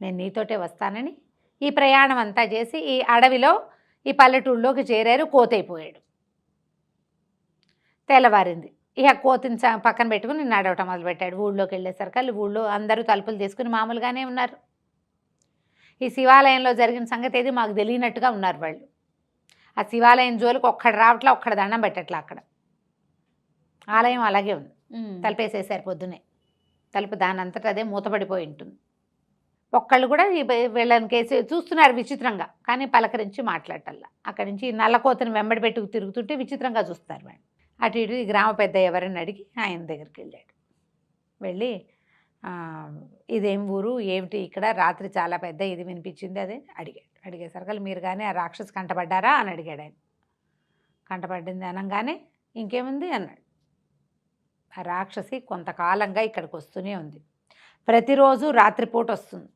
నేను నీతోటే వస్తానని ఈ ప్రయాణం అంతా చేసి ఈ అడవిలో ఈ పల్లెటూళ్ళలోకి చేరారు. కోతైపోయాడు. తెల్లవారింది. ఇక కోతిని పక్కన పెట్టుకుని నడవటం మొదలుపెట్టాడు. ఊళ్ళోకి వెళ్ళేసరికి ఊళ్ళో అందరూ తలుపులు తీసుకుని మామూలుగానే ఉన్నారు. ఈ శివాలయంలో జరిగిన సంగతి ఏది మాకు తెలియనట్టుగా ఉన్నారు వాళ్ళు. ఆ శివాలయం జోలికి ఒక్కడు రావట్లా, ఒక్కడు దండం పెట్టట్లా. అక్కడ ఆలయం అలాగే ఉంది, తలుపేసేసారు పొద్దునే. తలుపు దానంతట అదే మూతపడిపోయి ఉంటుంది. ఒక్కళ్ళు కూడా వీళ్ళని కేసు చూస్తున్నారు విచిత్రంగా, కానీ పలకరించి మాట్లాడటల్లా. అక్కడి నుంచి నల్లకోతని వెంబడి పెట్టుకు తిరుగుతుంటే విచిత్రంగా చూస్తారు వాడిని. అటు ఇటు ఈ గ్రామ పెద్ద ఎవరని అడిగి ఆయన దగ్గరికి వెళ్ళాడు. వెళ్ళి ఇదేం ఊరు ఏమిటి, ఇక్కడ రాత్రి చాలా పెద్ద ఇది వినిపించింది అదే అడిగాడు. అడిగేసరికి మీరు కానీ ఆ రాక్షసి కంటపడ్డారా అని అడిగాడు ఆయన. కంటపడింది అనగానే ఇంకేముంది అన్నాడు. ఆ రాక్షసి కొంతకాలంగా ఇక్కడికి వస్తూనే ఉంది, ప్రతిరోజు రాత్రిపూట వస్తుంది.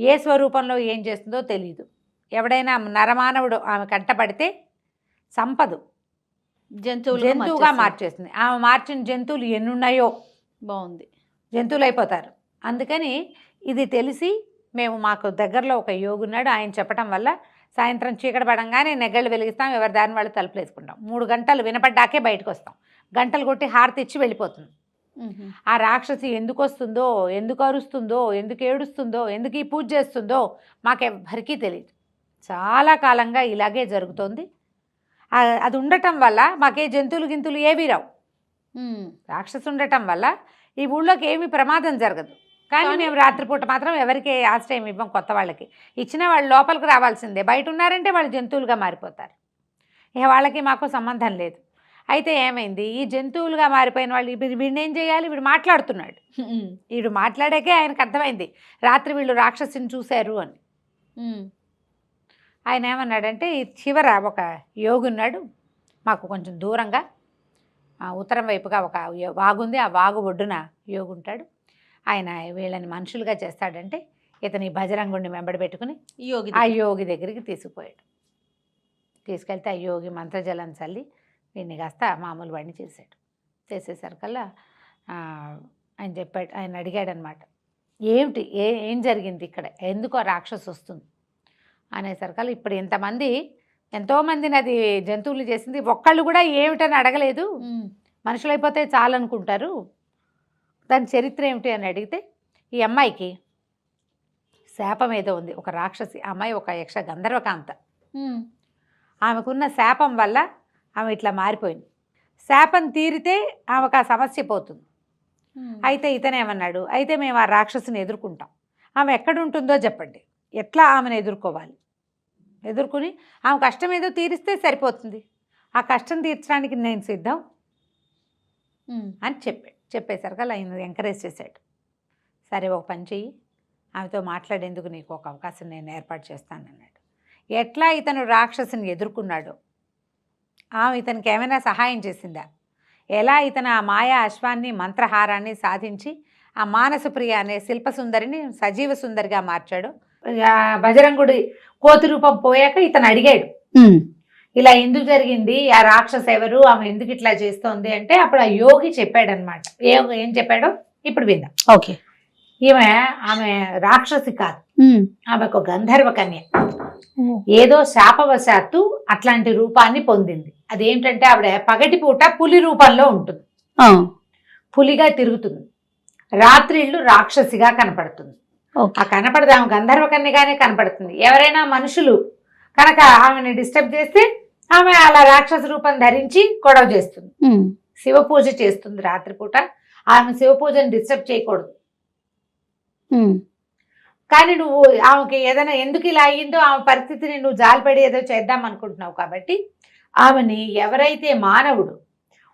ఏ స్వరూపంలో ఏం చేస్తుందో తెలియదు. ఎవడైనా నరమానవుడు ఆమె కంటపడితే సంపదు, జంతువుగా మార్చేస్తుంది. ఆమె మార్చిన జంతువులు ఎన్నున్నాయో బాగుంది, జంతువులు అయిపోతారు. అందుకని ఇది తెలిసి మేము మాకు దగ్గరలో ఒక యోగి ఉన్నాడు, ఆయన చెప్పడం వల్ల సాయంత్రం చీకటి పడంగానే నెగ్గళ్ళు వెలిగిస్తాం, ఎవరి దాని వాళ్ళు తలుపులు వేసుకుంటాం. 3 గంటలు వినపడ్డాకే బయటకు వస్తాం. గంటలు కొట్టి హారతి ఇచ్చి వెళ్ళిపోతుంది. ఆ రాక్షసి ఎందుకు వస్తుందో, ఎందుకు అరుస్తుందో, ఎందుకు ఏడుస్తుందో, ఎందుకు ఈ పూజ చేస్తుందో మాకెవ్వరికీ తెలియదు. చాలా కాలంగా ఇలాగే జరుగుతోంది. అది ఉండటం వల్ల మాకే జంతువులు గింతులు ఏవీ రావు. రాక్షసి ఉండటం వల్ల ఈ ఊళ్ళోకి ఏమీ ప్రమాదం జరగదు. కానీ మేము రాత్రిపూట మాత్రం ఎవరికి ఆశ్రయం ఇవ్వం. కొత్త వాళ్ళకి ఇచ్చిన వాళ్ళు లోపలికి రావాల్సిందే. బయట ఉన్నారంటే వాళ్ళు జంతువులుగా మారిపోతారు. ఇక వాళ్ళకి మాకు సంబంధం లేదు. అయితే ఏమైంది, ఈ జంతువులుగా మారిపోయిన వాళ్ళు వీడిని ఏం చేయాలి, వీడు మాట్లాడుతున్నాడు. వీడు మాట్లాడాకే ఆయనకు అర్థమైంది రాత్రి వీళ్ళు రాక్షసిని చూశారు అని. ఆయన ఏమన్నాడంటే, ఈ చివర ఒక యోగి ఉన్నాడు, మాకు కొంచెం దూరంగా ఉత్తరం వైపుగా ఒక వాగుంది, ఆ వాగు ఒడ్డున యోగి ఉంటాడు. ఆయన వీళ్ళని మనుషులుగా చేస్తాడంటే ఇతని బజరంగుడిని వెంబడి పెట్టుకుని ఆ యోగి దగ్గరికి తీసుకుపోయాడు. తీసుకెళ్తే ఆ యోగి మంత్రజలం చల్లి వీడిని కాస్త మామూలు వాడిని చేశాడు. చేసేసరికల్లా ఆయన చెప్పాడు, ఆయన అడిగాడనమాట, ఏమిటి ఏం జరిగింది ఇక్కడ, ఎందుకో రాక్షసు వస్తుంది అనేసరికల్లా ఇప్పుడు ఇంతమంది ఎంతోమందిని అది జంతువులు చేసింది, ఒక్కళ్ళు కూడా ఏమిటని అడగలేదు, మనుషులైపోతే చాలనుకుంటారు, దాని చరిత్ర ఏమిటి అని అడిగితే ఈ అమ్మాయికి శాపం ఏదో ఉంది, ఒక రాక్షసి అమ్మాయి, ఒక యక్ష గంధర్వకాంత, ఆమెకున్న శాపం వల్ల ఆమె ఇట్లా మారిపోయింది. శాపం తీరితే ఆమెకు ఆ సమస్య పోతుంది. అయితే ఇతనేమన్నాడు, అయితే మేము ఆ రాక్షసిని ఎదుర్కొంటాం, ఆమె ఎక్కడుంటుందో చెప్పండి, ఎట్లా ఆమెను ఎదుర్కోవాలి, ఎదుర్కొని ఆమె కష్టం ఏదో తీరిస్తే సరిపోతుంది, ఆ కష్టం తీర్చడానికి నేను సిద్ధం అని చెప్పేసరికి ఆయన ఎంకరేజ్ చేశాడు. సరే ఒక పని చెయ్యి, ఆమెతో మాట్లాడేందుకు నీకు ఒక అవకాశం నేను ఏర్పాటు చేస్తానన్నాడు. ఎట్లా ఇతను రాక్షసిని ఎదుర్కొన్నాడో ఆమె ఇతనికి ఏమైనా సహాయం చేసిందా, ఎలా ఇతను ఆ మాయా అశ్వాన్ని మంత్రహారాన్ని సాధించి ఆ మానసప్రియ అనే శిల్పసుందరిని సజీవ సుందరిగా మార్చాడు. బజరంగుడి కోతి రూపం పోయాక ఇతను అడిగాడు, ఇలా ఎందుకు జరిగింది, ఆ రాక్షస ఎవరు, ఆమె ఎందుకు ఇట్లా చేస్తోంది అంటే అప్పుడు ఆ యోగి చెప్పాడనమాట. ఏం చెప్పాడో ఇప్పుడు విందాం. ఓకే. ఆమె రాక్షసి కాదు, ఆమెకు గంధర్వ కన్య. ఏదో శాపవశాత్తు అట్లాంటి రూపాన్ని పొందింది. అదేంటంటే ఆవిడ పగటిపూట పులి రూపంలో ఉంటుంది, పులిగా తిరుగుతుంది, రాత్రిళ్ళు రాక్షసిగా కనపడుతుంది. ఆ కనపడదు, ఆమె గంధర్వ కన్యగానే కనపడుతుంది. ఎవరైనా మనుషులు కనుక ఆమెను డిస్టర్బ్ చేస్తే ఆమె అలా రాక్షస రూపం ధరించి గొడవ చేస్తుంది, శివ పూజ చేస్తుంది రాత్రిపూట. ఆమె శివ పూజను డిస్టర్బ్ చేయకూడదు. కానీ నువ్వు ఆమెకి ఏదైనా ఎందుకు ఇలా అయ్యిందో ఆమె పరిస్థితిని నువ్వు జాలిపడి ఏదో చేద్దాం అనుకుంటున్నావు. కాబట్టి ఆమెని ఎవరైతే మానవుడు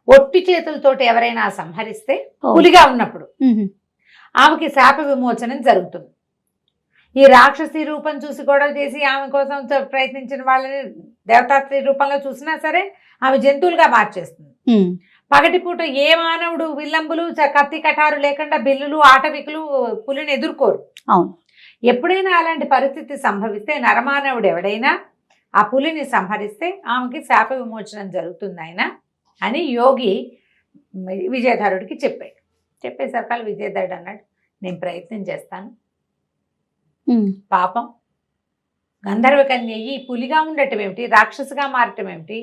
ఒట్టి చేతులతోటి ఎవరైనా సంహరిస్తే పులిగా ఉన్నప్పుడు ఆమెకి శాప విమోచనం జరుగుతుంది. ఈ రాక్షసి రూపం చూసి గొడవ చేసి ఆమె కోసం ప్రయత్నించిన వాళ్ళని దేవతాస్త్రీ రూపంలో చూసినా సరే ఆమె జంతువులుగా మార్చేస్తుంది. పగటిపూట ఏ మానవుడు విల్లంబులు కత్తి కటారు లేకుండా బిల్లులు ఆటవికులు పులిని ఎదుర్కోరు. అవును. ఎప్పుడైనా అలాంటి పరిస్థితి సంభవిస్తే నరమానవుడు ఎవడైనా ఆ పులిని సంహరిస్తే ఆమెకి శాప విమోచనం జరుగుతుంది ఆయన అని యోగి విజయధరుడికి చెప్పాడు. చెప్పేసరికి విజయధరుడు అన్నాడు, నేను ప్రయత్నం చేస్తాను. పాపం గంధర్వ కన్య ఈ పులిగా ఉండటం ఏమిటి, రాక్షసుగా మారటం ఏమిటి,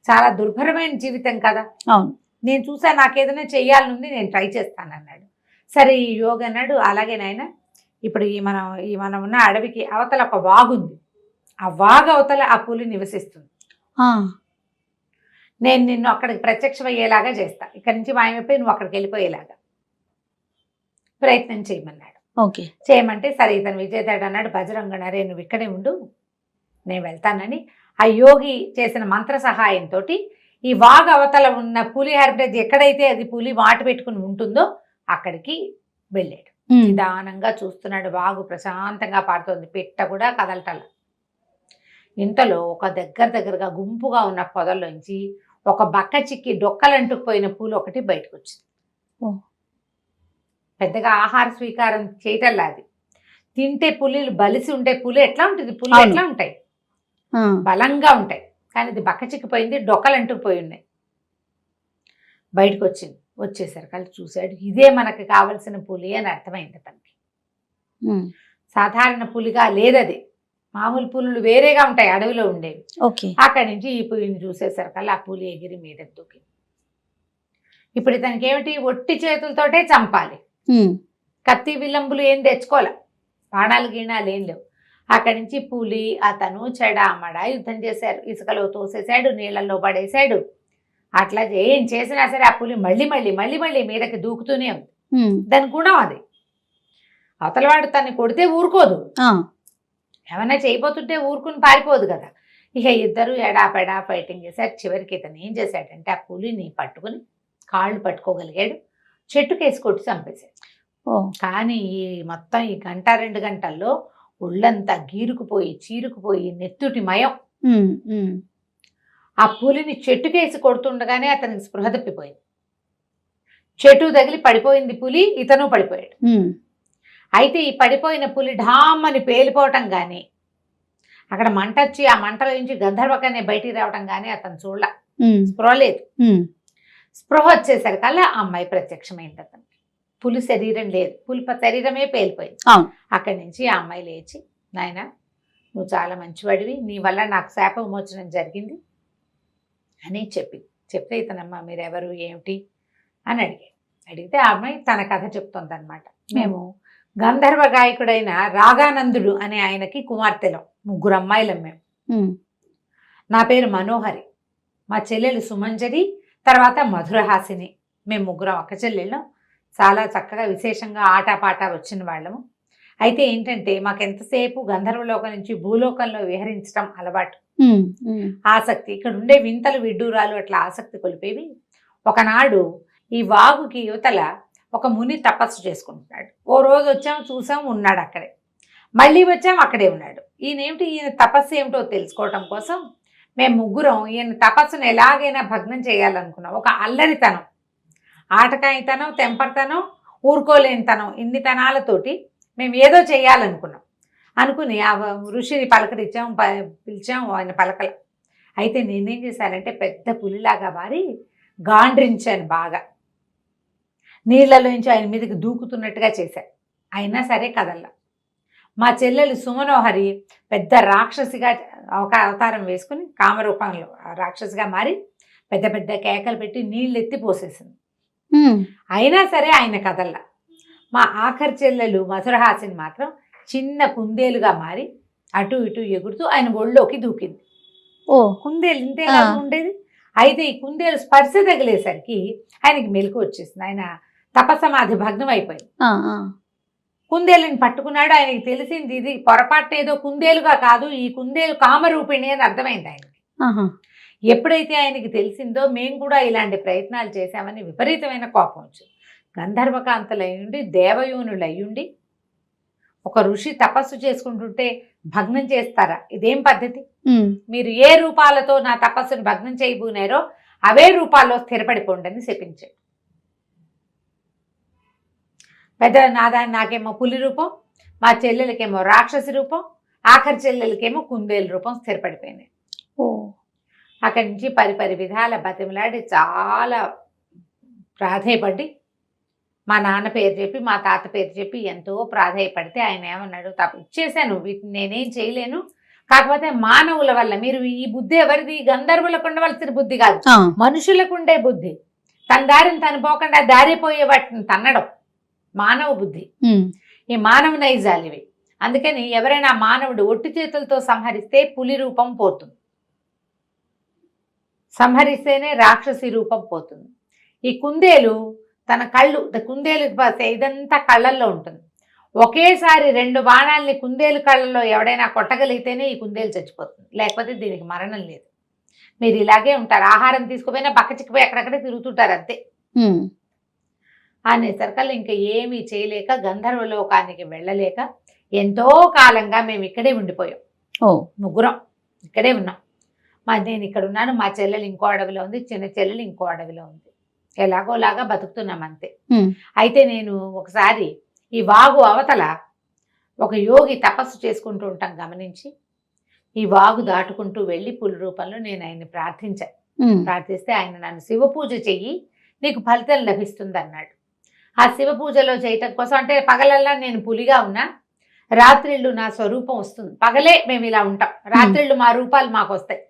చాలా దుర్భరమైన జీవితం కదా. అవును, నేను చూసా, నాకేదైనా చెయ్యాలనుంది, నేను ట్రై చేస్తాను అన్నాడు. సరే ఈ యోగి అన్నాడు, అలాగే నాయన, ఇప్పుడు ఈ మనం ఉన్న అడవికి అవతల ఒక వాగుంది, ఆ వాగు అవతల ఆ పులి నివసిస్తుంది, నేను నిన్ను అక్కడికి ప్రత్యక్షమయ్యేలాగా చేస్తా, ఇక్కడి నుంచి మాయమైపోయి నువ్వు అక్కడికి వెళ్ళిపోయేలాగా ప్రయత్నం చేయమన్నాడు. ఓకే. చేయమంటే సరే ఇతను విజయదాడు అన్నాడు, బజరంగ రే నువ్వు ఇక్కడే ఉండు, నేను వెళ్తానని ఆ యోగి చేసిన మంత్ర సహాయంతో ఈ వాగు అవతల ఉన్న పులి హెర్బరేజ్ ఎక్కడైతే అది పులి వాటు పెట్టుకుని ఉంటుందో అక్కడికి వెళ్ళాడు. నిదానంగా చూస్తున్నాడు, వాగు ప్రశాంతంగా పారుతోంది, పిట్ట కూడా కదలటల. ఇంతలో ఒక దగ్గరగా గుంపుగా ఉన్న పొదల్లోంచి ఒక బక్క చిక్కి డొక్కలంటుకుపోయిన పూలు ఒకటి బయటకు వచ్చింది. పెద్దగా ఆహార స్వీకారం చేయటల్లా అది. తింటే పులిలు బలిసి ఉంటే పులి ఎట్లా ఉంటుంది, పులి ఎట్లా ఉంటాయి, బలంగా ఉంటాయి. కానీ ఇది బక్క చిక్కిపోయింది, డొక్కలంటుకుపోయి ఉన్నాయి. బయటకు వచ్చింది. వచ్చేసరికి చూశాడు, ఇదే మనకు కావలసిన పులి అని అర్థమైంది తనకి. సాధారణ పులిగా లేదది, మామూలు పులులు వేరేగా ఉంటాయి అడవిలో ఉండేవి. అక్కడి నుంచి ఈ పులిని చూసేసరికల్లా ఆ పులి ఎగిరి మీదకి దూకింది. ఇప్పుడు ఇతనికి ఏమిటి, ఒట్టి చేతులతోటే చంపాలి, కత్తి విల్లంబులు ఏం తెచ్చుకోలే, బాణాలు గీణాలు ఏం లేవు. అక్కడి నుంచి పులి అతను చెడామడా యుద్ధం చేశారు. ఇసుకలో తోసేశాడు, నీళ్ళల్లో పడేశాడు. అట్లా ఏం చేసినా సరే ఆ పులి మళ్ళీ మీదకి దూకుతూనే ఉంది. దాని గుణం అది. అవతలవాడు తన్ని కొడితే ఊరుకోదు, ఏమైనా చేయబోతుంటే ఊరుకుని పారిపోదు కదా. ఇక ఇద్దరు ఎడాపెడా ఫైటింగ్ చేశారు. చివరికి ఇతను ఏం చేశాడంటే ఆ పులిని పట్టుకుని కాళ్ళు పట్టుకోగలిగాడు, చెట్టుకేసి కొట్టి చంపేశాడు. కానీ ఈ మొత్తం ఈ 1-2 గంటల్లో ఒళ్ళంతా గీరుకుపోయి చీరుకుపోయి నెత్తుటి మయం. ఆ పులిని చెట్టుకేసి కొడుతుండగానే అతనికి స్పృహ తప్పిపోయింది. చెట్టు తగిలి పడిపోయింది పులి, ఇతను పడిపోయాడు. అయితే ఈ పడిపోయిన పులి ఢామ్మని పేలిపోవటం కానీ, అక్కడ మంట వచ్చి ఆ మంటల నుంచి గంధర్వకన్య బయటికి రావటం కానీ అతను చూడలే, స్పృహ లేదు. స్పృహ వచ్చేసరికల్లా ఆ అమ్మాయి ప్రత్యక్షమైంది అతనికి. పులి శరీరం లేదు, పులి శరీరమే పేలిపోయింది. అక్కడి నుంచి ఆ అమ్మాయి లేచి, నాయన నువ్వు చాలా మంచివాడివి, నీ వల్ల నాకు శాప విమోచనం జరిగింది అని చెప్తే ఇతనమ్మ మీరెవరు ఏమిటి అని అడిగితే ఆ అమ్మాయి తన కథ చెప్తుంది అనమాట. మేము గంధర్వ గాయకుడైన రాగానందుడు అనే ఆయనకి కుమార్తెలం, 3 అమ్మాయిలం మేము. నా పేరు మనోహరి, మా చెల్లెలు సుమంజరి, తర్వాత మధురహాసిని. మేము 3 అక్క చెల్లెళ్ళం. చాలా చక్కగా విశేషంగా ఆటపాట వచ్చిన వాళ్ళము. అయితే ఏంటంటే మాకెంతసేపు గంధర్వలోకం నుంచి భూలోకంలో విహరించడం అలవాటు, ఆసక్తి. ఇక్కడ ఉండే వింతలు విడ్డూరాలు అట్లా ఆసక్తి కొలిపేవి. ఒకనాడు ఈ వాగుకి యువతల ఒక ముని తపస్సు చేసుకుంటున్నాడు. ఓ రోజు వచ్చాం, చూసాం, ఉన్నాడు అక్కడే. మళ్ళీ వచ్చాం, అక్కడే ఉన్నాడు. ఈయన తపస్సు ఏమిటో తెలుసుకోవటం కోసం మేము 3 ఈయన తపస్సును ఎలాగైనా భగ్నం చేయాలనుకున్నాం. ఒక అల్లరితనం, ఆటకాయితనం, తెంపర్తనం, ఊరుకోలేనితనం, ఇన్ని తనాలతోటి మేము ఏదో అనుకుని ఆ ఋషిని పిలిచాం, ఆయన పలకల. అయితే నేనేం చేశానంటే పెద్ద పులిలాగా మారి గాండ్రించాను బాగా, నీళ్లలోంచి ఆయన మీదకి దూకుతున్నట్టుగా చేశాను. అయినా సరే కదల్లా. మా చెల్లెలు సుమనోహరి పెద్ద రాక్షసిగా ఒక అవతారం వేసుకుని కామరూపంలో రాక్షసిగా మారి పెద్ద పెద్ద కేకలు పెట్టి నీళ్ళు ఎత్తి పోసేసింది. అయినా సరే ఆయన కదల్లా. మా ఆఖరి చెల్లెలు మధురహాసిని మాత్రం చిన్న కుందేలుగా మారి అటు ఇటు ఎగురుతూ ఆయన ఒళ్ళోకి దూకింది. కుందేలు ఇంతేలా ఉండేది. అయితే ఈ కుందేలు స్పర్శ తగిలేసరికి ఆయనకి మెలకు వచ్చేసింది. ఆయన తపసమాధి భగ్నం అయిపోయింది. కుందేలుని పట్టుకున్నాడు. ఆయనకి తెలిసింది ఇది పొరపాటు ఏదో కుందేలుగా కాదు, ఈ కుందేలు కామరూపిణి అని అర్థమైంది ఆయనకి. ఎప్పుడైతే ఆయనకి తెలిసిందో మేము కూడా ఇలాంటి ప్రయత్నాలు చేశామని విపరీతమైన కోపం వచ్చింది. గంధర్వకాంతలయ్యుండి దేవయోనులయ్యుండి ఒక ఋషి తపస్సు చేసుకుంటుంటే భగ్నం చేస్తారా? ఇదేం పద్ధతి? మీరు ఏ రూపాలతో నా తపస్సును భగ్నం చేయబోనారో అవే రూపాల్లో స్థిరపడిపోండి అని శపించాడు. పెద్ద నాకేమో పులి రూపం, మా చెల్లెలకేమో రాక్షసి రూపం, ఆఖరి చెల్లెలకేమో కుందేలు రూపం స్థిరపడిపోయినాయి. అక్కడి నుంచి పరిపరి విధాల బతిమలాడి చాలా ప్రాధేయపడి మా నాన్న పేరు చెప్పి మా తాత పేరు చెప్పి ఎంతో ప్రాధేయపడితే ఆయన ఏమన్నాడు, ఇచ్చేసాను, వీటిని నేనేం చేయలేను, కాకపోతే మానవుల వల్ల మీరు ఈ బుద్ధి ఎవరిది? గంధర్వులకు ఉండవలసిన బుద్ధి కాదు, మనుషులకు ఉండే బుద్ధి. తన దారిని తను పోకుండా దారిపోయే వాటిని తన్నడం మానవ బుద్ధి. ఈ మానవ నైజాలు ఇవి. అందుకని ఎవరైనా మానవుడు ఒట్టి చేతులతో సంహరిస్తే పులి రూపం పోతుంది, సంహరిస్తేనే రాక్షసి రూపం పోతుంది. ఈ కుందేలు తన కళ్ళు, కుందేలు ఇదంతా కళ్ళల్లో ఉంటుంది. ఒకేసారి 2 బాణాలని కుందేలు కళ్ళలో ఎవడైనా కొట్టగలిగితేనే ఈ కుందేలు చచ్చిపోతుంది, లేకపోతే దీనికి మరణం లేదు. మీరు ఇలాగే ఉంటారు, ఆహారం తీసుకుపోయినా బక్కచిక్కిపోయి ఎక్కడెక్కడే తిరుగుతుంటారు అంతే అనేసరికల్లా ఇంకా ఏమీ చేయలేక గంధర్వలోకానికి వెళ్ళలేక ఎంతో కాలంగా మేము ఇక్కడే ఉండిపోయాం. ముగ్గురం ఇక్కడే ఉన్నాం. నేను ఇక్కడ ఉన్నాను, మా చెల్లెలు ఇంకో అడవిలో ఉంది, చిన్న చెల్లెలు ఇంకో అడవిలో ఉంది. ఎలాగోలాగా బతుకుతున్నాం అంతే. అయితే నేను ఒకసారి ఈ వాగు అవతల ఒక యోగి తపస్సు చేసుకుంటూ ఉంటాం గమనించి, ఈ వాగు దాటుకుంటూ వెళ్ళి పులి రూపంలో నేను ఆయన్ని ప్రార్థించాను. ప్రార్థిస్తే ఆయన నన్ను శివ పూజ చెయ్యి, నీకు ఫలితం లభిస్తుంది అన్నాడు. ఆ శివ పూజలో చేయటం కోసం, అంటే పగలల్లా నేను పులిగా ఉన్నా, రాత్రిళ్ళు నా స్వరూపం వస్తుంది. పగలే మేము ఇలా ఉంటాం, రాత్రిళ్ళు మా రూపాలు మాకు వస్తాయి.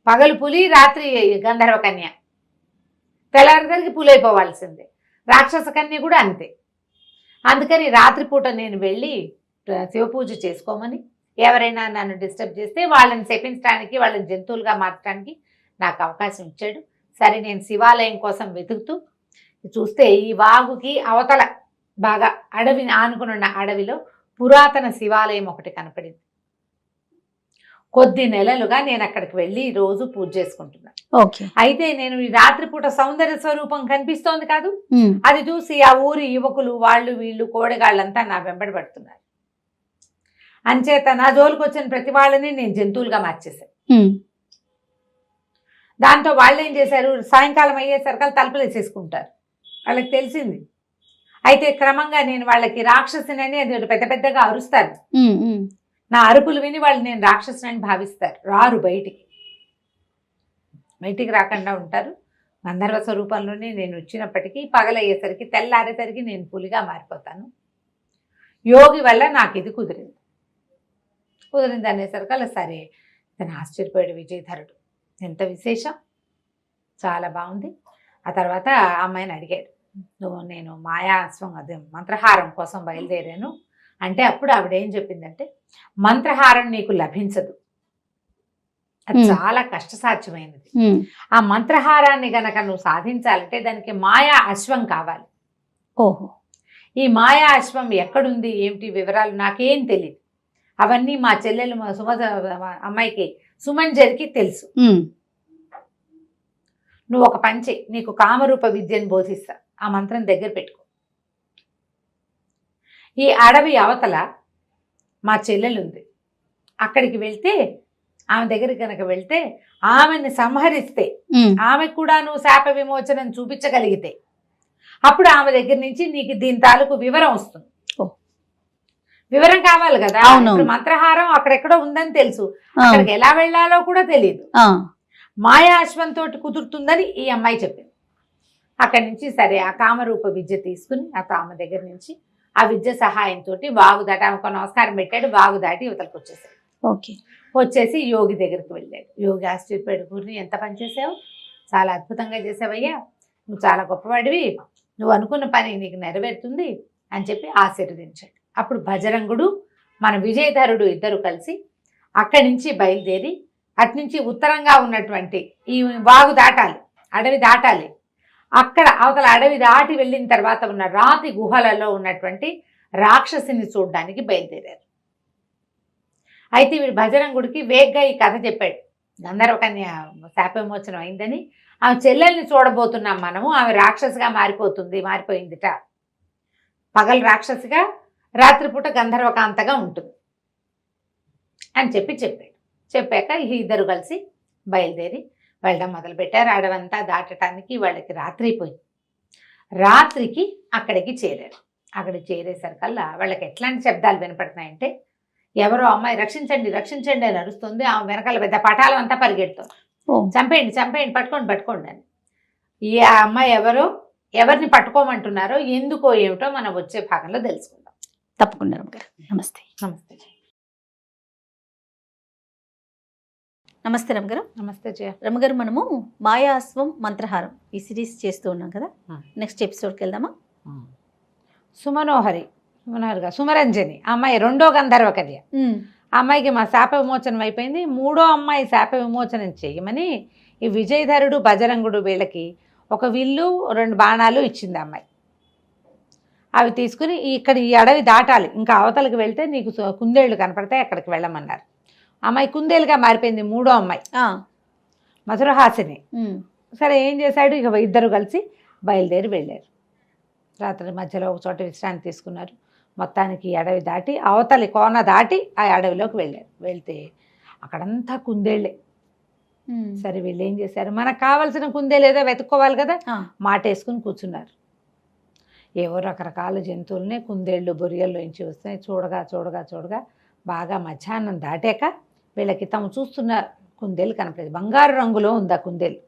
పగలు పులి, రాత్రి గంధర్వ కన్య, తెల్లారిసరికి పులి అయిపోవాల్సిందే. రాక్షస కన్య కూడా అంతే. అందుకని రాత్రిపూట నేను వెళ్ళి శివ పూజ చేసుకోమని, ఎవరైనా నన్ను డిస్టర్బ్ చేస్తే వాళ్ళని శపించడానికి, వాళ్ళని జంతువులుగా మార్చడానికి నాకు అవకాశం ఇచ్చాడు. సరే, నేను శివాలయం కోసం వెతుకుతూ చూస్తే ఈ వాగుకి అవతల బాగా అడవిని ఆనుకున్న అడవిలో పురాతన శివాలయం ఒకటి కనపడింది. కొద్ది నెలలుగా నేను అక్కడికి వెళ్ళి రోజు పూజ చేసుకుంటున్నాను. అయితే నేను ఈ రాత్రిపూట సౌందర్య స్వరూపం కనిపిస్తోంది కాదు, అది చూసి ఆ ఊరి యువకులు వాళ్ళు వీళ్ళు కోడగాళ్ళంతా నా వెంబడి పడుతున్నారు. అంచేత నా జోలికి వచ్చిన ప్రతి వాళ్ళని నేను జంతువులుగా మార్చేశాను. దాంతో వాళ్ళు ఏం చేశారు, సాయంకాలం అయ్యేసరికి తలుపులు వేసేసుకుంటారు. వాళ్ళకి తెలిసింది. అయితే క్రమంగా నేను వాళ్ళకి రాక్షసునని అది పెద్ద పెద్దగా అరుస్తారు. నా అరుపులు విని వాళ్ళు నేను రాక్షసునని భావిస్తారు. రారు, బయటికి రాకుండా ఉంటారు. గంధర్వ స్వరూపంలోనే నేను వచ్చినప్పటికీ పగలయ్యేసరికి, తెల్లారేసరికి నేను పులిగా మారిపోతాను. యోగి వల్ల నాకు ఇది కుదిరింది అనేసరికి అలా సరే, తను ఆశ్చర్యపోయాడు విజయధరుడు. ఎంత విశేషం, చాలా బాగుంది. ఆ తర్వాత ఆ అమ్మాయిని అడిగాడు, నేను మాయాస్వం అదే మంత్రహారం కోసం బయలుదేరాను అంటే, అప్పుడు ఆవిడ ఏం చెప్పిందంటే, మంత్రహారం నీకు లభించదు, అది చాలా కష్టసాధ్యమైనది. ఆ మంత్రహారాన్ని గనక నువ్వు సాధించాలంటే దానికి మాయా అశ్వం కావాలి. ఈ మాయా అశ్వం ఎక్కడుంది ఏమిటి వివరాలు నాకేం తెలియదు. అవన్నీ మా చెల్లెలు అమ్మాయికి సుమంజరికి తెలుసు. నువ్వు ఒక పని చెయ్యి, నీకు కామరూప విద్యను బోధిస్తా, ఆ మంత్రం దగ్గర పెట్టుకో. ఈ అడవి అవతల మా చెల్లెలుంది, అక్కడికి వెళ్తే, ఆమె దగ్గరికి కనుక వెళ్తే, ఆమెని సంహరిస్తే, ఆమె కూడా నువ్వు శాప విమోచనం చూపించగలిగితే, అప్పుడు ఆమె దగ్గర నుంచి నీకు దీని తాలూకు వివరం వస్తుంది. వివరం కావాలి కదా. ఇప్పుడు మంత్రహారం అక్కడెక్కడో ఉందని తెలుసు, అక్కడికి ఎలా వెళ్ళాలో కూడా తెలియదు. మాయా అశ్వంతో కుదురుతుందని ఈ అమ్మాయి చెప్పింది. అక్కడి నుంచి సరే ఆ కామరూప విద్య తీసుకుని ఆమె దగ్గర నుంచి ఆ విద్య సహాయంతో వాగు దాటి, ఆమెకు నమస్కారం పెట్టాడు, వాగు దాటి యువతలకు వచ్చేసాడు. వచ్చేసి యోగి దగ్గరికి వెళ్ళాడు. యోగి ఆశ్చర్యపోయాడు, పూర్ణి ఎంత పని చేసావు, చాలా అద్భుతంగా చేసావయ్యా, నువ్వు చాలా గొప్పవాడివి, నువ్వు అనుకున్న పని నీకు నెరవేరుతుంది అని చెప్పి ఆశీర్వదించాడు. అప్పుడు భజరంగుడు మన విజయధరుడు ఇద్దరు కలిసి అక్కడి నుంచి బయలుదేరి అట్నుంచి ఉత్తరంగా ఉన్నటువంటి ఈ వాగు దాటాలి, అడవి దాటాలి. అక్కడ అవతల అడవి దాటి వెళ్ళిన తర్వాత ఉన్న రాతి గుహలలో ఉన్నటువంటి రాక్షసిని చూడడానికి బయలుదేరారు. అయితే వీడు భజరంగుడికి వేగ్గా ఈ కథ చెప్పాడు. గంధర్వకన్య శాప విమోచనం అయిందని, ఆమె చెల్లెల్ని చూడబోతున్నాం మనము, ఆమె రాక్షసిగా మారిపోయిందిట. పగలు రాక్షసిగా, రాత్రిపూట గంధర్వకాంతగా ఉంటుంది అని చెప్పాడు. చెప్పాక ఈ ఇద్దరు కలిసి బయలుదేరి వెళ్ళడం మొదలుపెట్టారు. అడవంతా దాటడానికి వాళ్ళకి రాత్రి అయిపోయింది. రాత్రికి అక్కడికి చేరారు. అక్కడికి చేరేసరికల్లా వాళ్ళకి ఎట్లాంటి శబ్దాలు వినపడుతున్నాయంటే, ఎవరో అమ్మాయి రక్షించండి రక్షించండి అని అరుస్తుంది. ఆమె వెనకాల పెద్ద పటాలం అంతా పరిగెడుతుంది, చంపేయండి పట్టుకోండి అని. ఈ అమ్మాయి ఎవరిని పట్టుకోమంటున్నారో ఎందుకో ఏమిటో మనం వచ్చే భాగంలో తెలుసుకుందాం. తప్పకుండా రమ్మగారు. నమస్తే. నమస్తే రమ్మగారు. నమస్తే జయ. రమ్మగారు, మనము మాయాస్వం మంత్రహారం ఈ సిరీస్ చేస్తూ ఉన్నాం కదా, నెక్స్ట్ ఎపిసోడ్కి వెళ్దామా? సుమరంజని అమ్మాయి రెండో గంధర్వ కన్య. ఆ అమ్మాయికి మా శాప విమోచనం అయిపోయింది. మూడో అమ్మాయి శాప విమోచనం చేయమని ఈ విజయధరుడు భజరంగుడు వీళ్ళకి ఒక విల్లు 2 బాణాలు ఇచ్చింది అమ్మాయి. అవి తీసుకుని ఇక్కడ ఈ అడవి దాటాలి, ఇంకా అవతలకి వెళ్తే నీకు కుందేళ్ళు కనపడతాయి, అక్కడికి వెళ్ళమన్నారు. అమ్మాయి కుందేలుగా మారిపోయింది, 3వ అమ్మాయి మధురహాసిని. సరే ఏం చేశాడు, ఇక ఇద్దరు కలిసి బయలుదేరి వెళ్ళారు. రాత్రి మధ్యలో ఒక చోట విశ్రాంతి తీసుకున్నారు. మొత్తానికి ఈ అడవి దాటి అవతలి కోన దాటి ఆ అడవిలోకి వెళ్ళారు. వెళ్తే అక్కడంతా కుందేళ్ళే. సరే వీళ్ళు ఏం చేశారు, మనకు కావాల్సిన కుందేలు ఏదో వెతుక్కోవాలి కదా, మాటేసుకుని కూర్చున్నారు. ఏవో రకరకాల జంతువులనే కుందేళ్ళు బొరియల్లోంచి వస్తున్నాయి. చూడగా చూడగా చూడగా బాగా మధ్యాహ్నం దాటాక వీళ్ళకి తాము చూస్తున్న కుందేలు కనపడేది. బంగారు రంగులో ఉంది ఆ కుందేలు,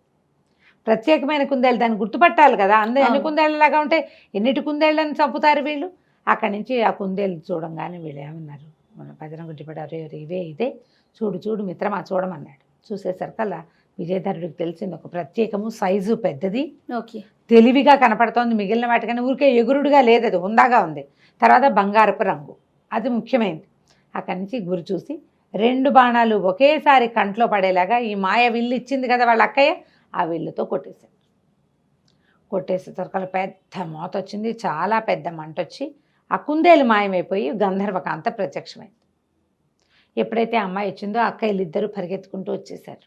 ప్రత్యేకమైన కుందేలు, దాన్ని గుర్తుపట్టాలి కదా. ఎన్ని కుందేళ్ళలాగా ఉంటే ఎన్నిటి కుందేళ్ళని చంపుతారు వీళ్ళు. అక్కడి నుంచి ఆ కుందేలు చూడంగానే వీళ్ళు ఏమన్నారు, మన భజన గుడ్డిపడారు, ఇవే ఇదే, చూడు చూడు మిత్రమా చూడమన్నాడు. చూసేసరికల్లా విజయధరుడికి తెలిసింది, ఒక ప్రత్యేకము, సైజు పెద్దది, తెలివిగా కనపడుతోంది. మిగిలిన వాటికన్నా ఊరికే ఎగురుడుగా లేదు, అది ఉందాగా ఉంది. తర్వాత బంగారపు రంగు, అది ముఖ్యమైనది. అక్కడి నుంచి గురి చూసి 2 బాణాలు ఒకేసారి కంట్లో పడేలాగా ఈ మాయ విల్లు ఇచ్చింది కదా వాళ్ళ అక్కయ్య, ఆ విల్లుతో కొట్టేశాడు. కొట్టేసేసరికల్లా పెద్ద మోత వచ్చింది, చాలా పెద్ద మంట వచ్చి ఆ కుందేలు మాయమైపోయి గంధర్వకాంత ప్రత్యక్షమైంది. ఎప్పుడైతే అమ్మాయి వచ్చిందో అక్కయ్యలు ఇద్దరు పరిగెత్తుకుంటూ వచ్చేసారు.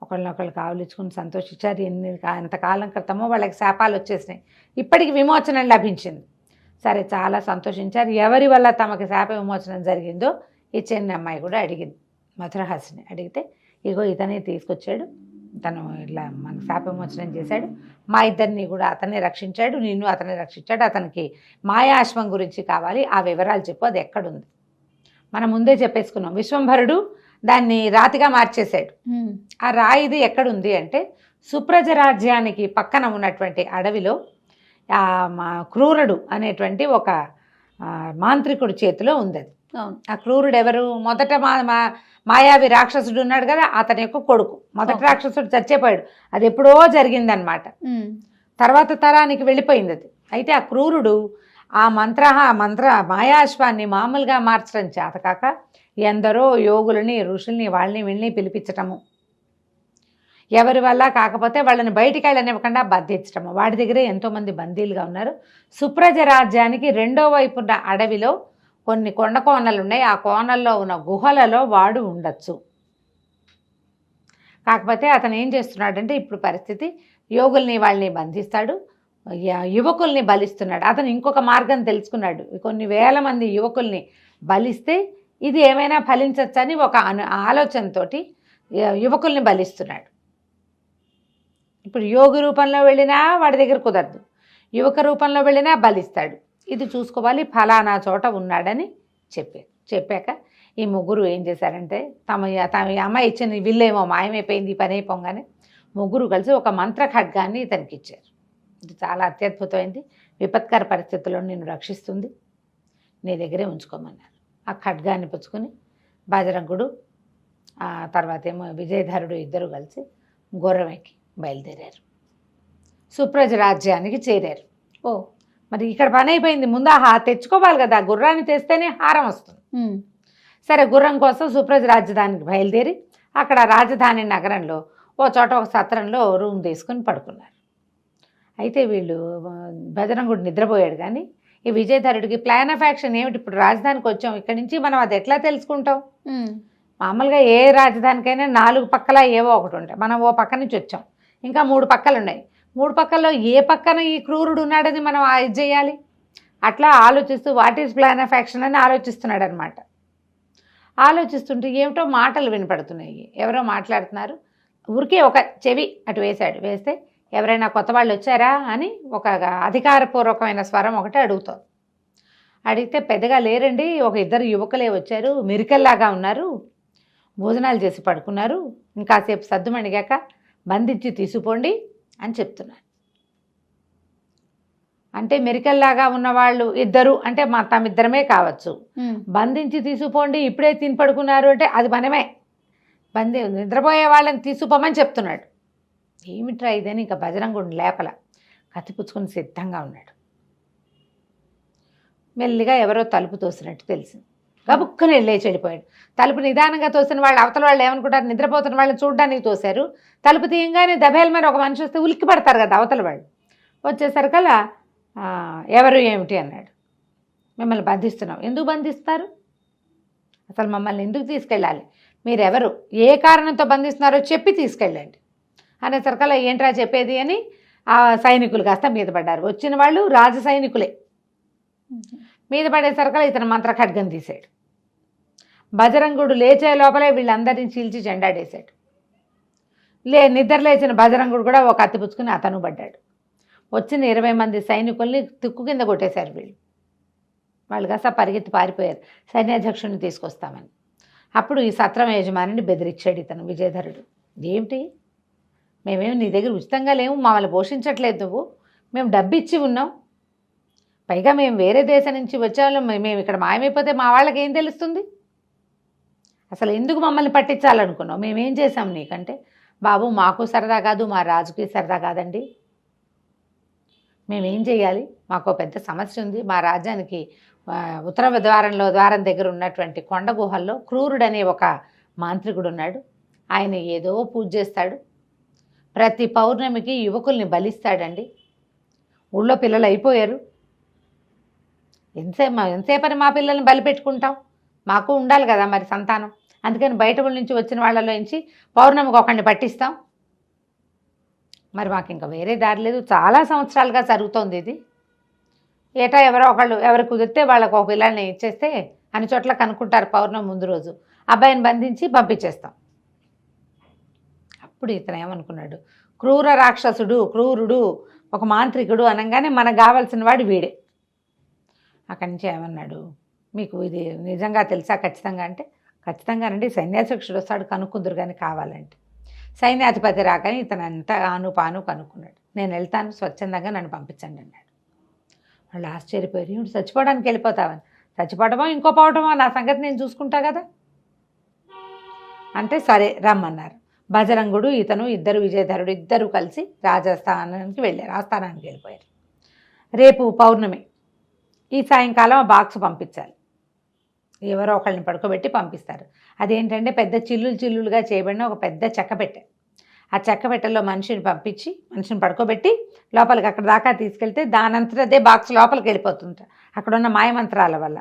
ఒకళ్ళనొకళ్ళు కావులించుకుని సంతోషించారు. ఎంతకాలం క్రితమో వాళ్ళకి శాపాలు వచ్చేసినాయి, ఇప్పటికి విమోచనం లభించింది. సరే చాలా సంతోషించారు. ఎవరి వల్ల తమకి శాప విమోచనం జరిగిందో ఈ చిన్న అమ్మాయి కూడా అడిగింది. మధురహాసిని అడిగితే, ఇగో ఇతనే తీసుకొచ్చాడు, తను ఇట్లా మన శాప విమోచనం చేశాడు, మా ఇద్దరిని కూడా అతనే రక్షించాడు, నిన్ను అతనే రక్షించాడు, అతనికి మాయాశ్వం గురించి కావాలి, ఆ వివరాలు చెప్పు, అది ఎక్కడుంది. మనం ముందే చెప్పేసుకున్నాం, విశ్వంభరుడు దాన్ని రాతిగా మార్చేశాడు. ఆ రాయిది ఎక్కడుంది అంటే సుప్రజ రాజ్యానికి పక్కన ఉన్నటువంటి అడవిలో క్రూరుడు అనేటువంటి ఒక మాంత్రికుడి చేతిలో ఉంది అది. ఆ క్రూరుడు ఎవరు, మొదట మాయావి రాక్షసుడు ఉన్నాడు కదా, అతని యొక్క కొడుకు. మొదటి రాక్షసుడు చచ్చిపోయాడు, అది ఎప్పుడో జరిగిందనమాట. తర్వాత తరానికి వెళ్ళిపోయింది అది. అయితే ఆ క్రూరుడు ఆ మంత్ర మాయాశ్వాన్ని మామూలుగా మార్చడం చేతకాక ఎందరో యోగులని ఋషుల్ని వాళ్ళని వీళ్ళని పిలిపించటము, ఎవరి వల్ల కాకపోతే వాళ్ళని బయటికి వెళ్ళనివ్వకుండా బంధించటము. వాడి దగ్గరే ఎంతోమంది బందీలుగా ఉన్నారు. సుప్రజ రాజ్యానికి 2వ వైపున్న అడవిలో కొన్ని కొండ కోనలు ఉన్నాయి, ఆ కోనల్లో ఉన్న గుహలలో వాడు ఉండొచ్చు. కాకపోతే అతను ఏం చేస్తున్నాడంటే, ఇప్పుడు పరిస్థితి యోగుల్ని వాళ్ళని బంధిస్తాడు, యువకుల్ని బలిస్తున్నాడు. అతను ఇంకొక మార్గం తెలుసుకున్నాడు, కొన్ని వేల మంది యువకుల్ని బలిస్తే ఇది ఏమైనా ఫలించవచ్చని ఒక ఆలోచనతో యువకుల్ని బలిస్తున్నాడు. ఇప్పుడు యోగి రూపంలో వెళ్ళినా వాడి దగ్గర కుదరదు, యువక రూపంలో వెళ్ళినా బలిస్తాడు. ఇది చూసుకోవాలి, ఫలానా చోట ఉన్నాడని చెప్పాక ఈ ముగ్గురు ఏం చేశారంటే, తమ అమ్మాయి ఇచ్చిన విల్లేమో మాయమైపోయింది, పని అయిపోగానే ముగ్గురు కలిసి ఒక మంత్ర ఖడ్గాన్ని ఇతనికి ఇచ్చారు. ఇది చాలా అత్యద్భుతమైంది, విపత్కర పరిస్థితుల్లో నిన్ను రక్షిస్తుంది, నీ దగ్గరే ఉంచుకోమన్నారు. ఆ ఖడ్గాన్ని పుచ్చుకొని బజరంగుడు తర్వాత ఏమో విజయధరుడు ఇద్దరు కలిసి గుర్రం ఎక్కి బయలుదేరారు, సుప్రజ రాజ్యానికి చేరారు. మరి ఇక్కడ పని అయిపోయింది, ముందు తెచ్చుకోవాలి కదా, గుర్రాన్ని తెస్తేనే హారం వస్తుంది. సరే గుర్రం కోసం సుప్రజ రాజధానికి బయలుదేరి అక్కడ రాజధాని నగరంలో ఓ చోట ఒక సత్రంలో రూమ్ తీసుకుని పడుకున్నారు. అయితే వీళ్ళు బజరంగుడు నిద్రపోయాడు, కానీ ఈ విజయధరుడికి ప్లాన్ ఆఫ్ యాక్షన్ ఏమిటి, ఇప్పుడు రాజధానికి వచ్చాం, ఇక్కడి నుంచి మనం అది ఎట్లా తెలుసుకుంటాం. మామూలుగా ఏ రాజధానికైనా 4 పక్కల ఏవో ఒకటి ఉంటాయి, మనం ఓ పక్క నుంచి వచ్చాం, ఇంకా 3 పక్కలు ఉన్నాయి, 3 పక్కల్లో ఏ పక్కన ఈ క్రూరుడు ఉన్నాడని మనం ఇది చేయాలి. అట్లా ఆలోచిస్తూ what is plan of action అని ఆలోచిస్తున్నాడు అనమాట. ఆలోచిస్తుంటే ఏమిటో మాటలు వినపడుతున్నాయి, ఎవరో మాట్లాడుతున్నారు. ఊరికే ఒక చెవి అటు వేశాడు, వేస్తే ఎవరైనా కొత్త వాళ్ళు వచ్చారా అని ఒక అధికారపూర్వకమైన స్వరం ఒకటి అడుగుతోంది. అడిగితే పెద్దగా లేరండి, ఒక 2 యువకులే వచ్చారు, మిరికల్లాగా ఉన్నారు, భోజనాలు చేసి పడుకున్నారు, ఇంకాసేపు సద్దుమణిగాక బంధించి తీసుకుపోండి అని చెప్తున్నారు. అంటే మెరికల్లాగా ఉన్నవాళ్ళు 2 అంటే మా తమిద్దరమే కావచ్చు, బంధించి తీసుకుపోండి ఇప్పుడే తిని పడుకున్నారు అంటే అది మనమే, నిద్రపోయే వాళ్ళని తీసుకుపోమని చెప్తున్నాడు. ఏమిట్రా ఇదని ఇంకా బజరంగుడిని లేపల, కత్తిపుచ్చుకొని సిద్ధంగా ఉన్నాడు. మెల్లిగా ఎవరో తలుపు తోసినట్టు తెలిసింది, గబుక్కుని లేచి వెళ్ళిపోయాడు. తలుపు నిదానంగా తోసిన వాళ్ళు అవతల వాళ్ళు ఏమనుకుంటారు, నిద్రపోతున్న వాళ్ళని చూడడానికి తోశారు. తలుపు తీయంగానే దబేల మీద ఒక మనిషి వస్తే ఉలిక్కి పడతారు కదా అవతల వాళ్ళు. వచ్చేసరికల్లా ఎవరు ఏమిటి అన్నాడు. మిమ్మల్ని బంధిస్తున్నాం. ఎందుకు బంధిస్తారు? అసలు మమ్మల్ని ఎందుకు తీసుకెళ్ళాలి? మీరెవరు, ఏ కారణంతో బంధిస్తున్నారో చెప్పి తీసుకెళ్ళండి అనేసరికల్లా ఏంట్రా చెప్పేది అని ఆ సైనికులు కాస్త మీద పడ్డారు. వచ్చిన వాళ్ళు రాజ సైనికులే. మీద పడేసరికల్లా ఇతను మంత్రఖడ్గం తీశాడు. బజరంగుడు లేచే లోపలే వీళ్ళందరినీ చీల్చి జెండాడేశాడు. నిద్ర లేచిన బజరంగుడు కూడా ఒక కత్తి పుచ్చుకుని అతను పడ్డాడు. వచ్చిన 20 మంది సైనికుల్ని తుక్కు కింద కొట్టేశారు వీళ్ళు. వాళ్ళు కాస్త పరిగెత్తి పారిపోయారు సైన్యాధ్యక్షుడిని తీసుకొస్తామని. అప్పుడు ఈ సత్రం యజమానిని బెదిరించాడు ఇతను విజయధరుడు. ఏమిటి, మేమేమి నీ దగ్గర ఉచితంగా లేవు, మమ్మల్ని పోషించట్లేదు నువ్వు, మేము డబ్బు ఇచ్చి ఉన్నాం, పైగా మేము వేరే దేశం నుంచి వచ్చేవాళ్ళం, మేము ఇక్కడ మాయమైపోతే మా వాళ్ళకి ఏం తెలుస్తుంది? అసలు ఎందుకు మమ్మల్ని పట్టించాలనుకున్నావు? మేమేం చేశాం నీకంటే? బాబు మాకు సరదా కాదు, మా రాజుకి సరదా కాదండి, మేమేం చేయాలి? మాకు పెద్ద సమస్య ఉంది. మా రాజ్యానికి ఉత్తర ద్వారం దగ్గర ఉన్నటువంటి కొండ గుహల్లో క్రూరుడనే ఒక మాంత్రికుడు ఉన్నాడు. ఆయన ఏదో పూజ చేస్తాడు, ప్రతి పౌర్ణమికి యువకుల్ని బలిస్తాడండి. ఊళ్ళో పిల్లలు అయిపోయారు, ఎంతసేపని మా పిల్లల్ని బలి పెట్టుకుంటాం? మాకు ఉండాలి కదా మరి సంతానం. అందుకని బయట ఊళ్ళ నుంచి వచ్చిన వాళ్ళలో నుంచి పౌర్ణమికి ఒకరిని పట్టిస్తాం. మరి మాకు ఇంకా వేరే దారి లేదు, చాలా సంవత్సరాలుగా జరుగుతోంది ఇది. ఏటా ఎవరో ఒకళ్ళు ఎవరు కుదిరితే వాళ్ళకు ఒక పిల్లల్ని ఇచ్చేస్తే అన్ని చోట్ల కనుక్కుంటారు పౌర్ణమి ముందు రోజు, అబ్బాయిని బంధించి పంపించేస్తాం. అప్పుడు ఇతను ఏమనుకున్నాడు, క్రూర రాక్షసుడు, క్రూరుడు, ఒక మాంత్రికుడు అనగానే మనకు కావాల్సిన వాడు వీడే. అక్కడి నుంచి ఏమన్నాడు, మీకు ఇది నిజంగా తెలుసా ఖచ్చితంగా అంటే, ఖచ్చితంగానండి, సైన్యాధ్యక్షుడు వస్తాడు కనుక్కుందరు కానీ కావాలంటే. సైన్యాధిపతి రాకని ఇతను అంతా పాను కనుక్కున్నాడు. నేను వెళ్తాను, స్వచ్ఛందంగా నన్ను పంపించండి అన్నాడు. వాళ్ళు ఆశ్చర్యపోయారు, ఏమిటి చచ్చిపోవడానికి వెళ్ళిపోతావని? చచ్చిపోవటమో ఇంకో పోవటమో నా సంగతి నేను చూసుకుంటా కదా అంటే, సరే రమ్మన్నారు. బజరంగుడు ఇతను ఇద్దరు విజయధరుడు ఇద్దరు కలిసి రాజస్థానానికి వెళ్ళారు, ఆస్థానానికి వెళ్ళిపోయారు. రేపు పౌర్ణమి, ఈ సాయంకాలం ఆ బాక్స్ పంపించాలి. ఎవరో ఒకళ్ళని పడుకోబెట్టి పంపిస్తారు. అదేంటంటే పెద్ద చిల్లులుగా చేయబడిన ఒక పెద్ద చెక్క పెట్టె. ఆ చెక్క పెట్టెలో మనిషిని పడుకోబెట్టి లోపలికి అక్కడ దాకా తీసుకెళ్తే దానంతట అదే బాక్స్ లోపలికి వెళ్ళిపోతుంటారు అక్కడ ఉన్న మాయమంత్రాల వల్ల.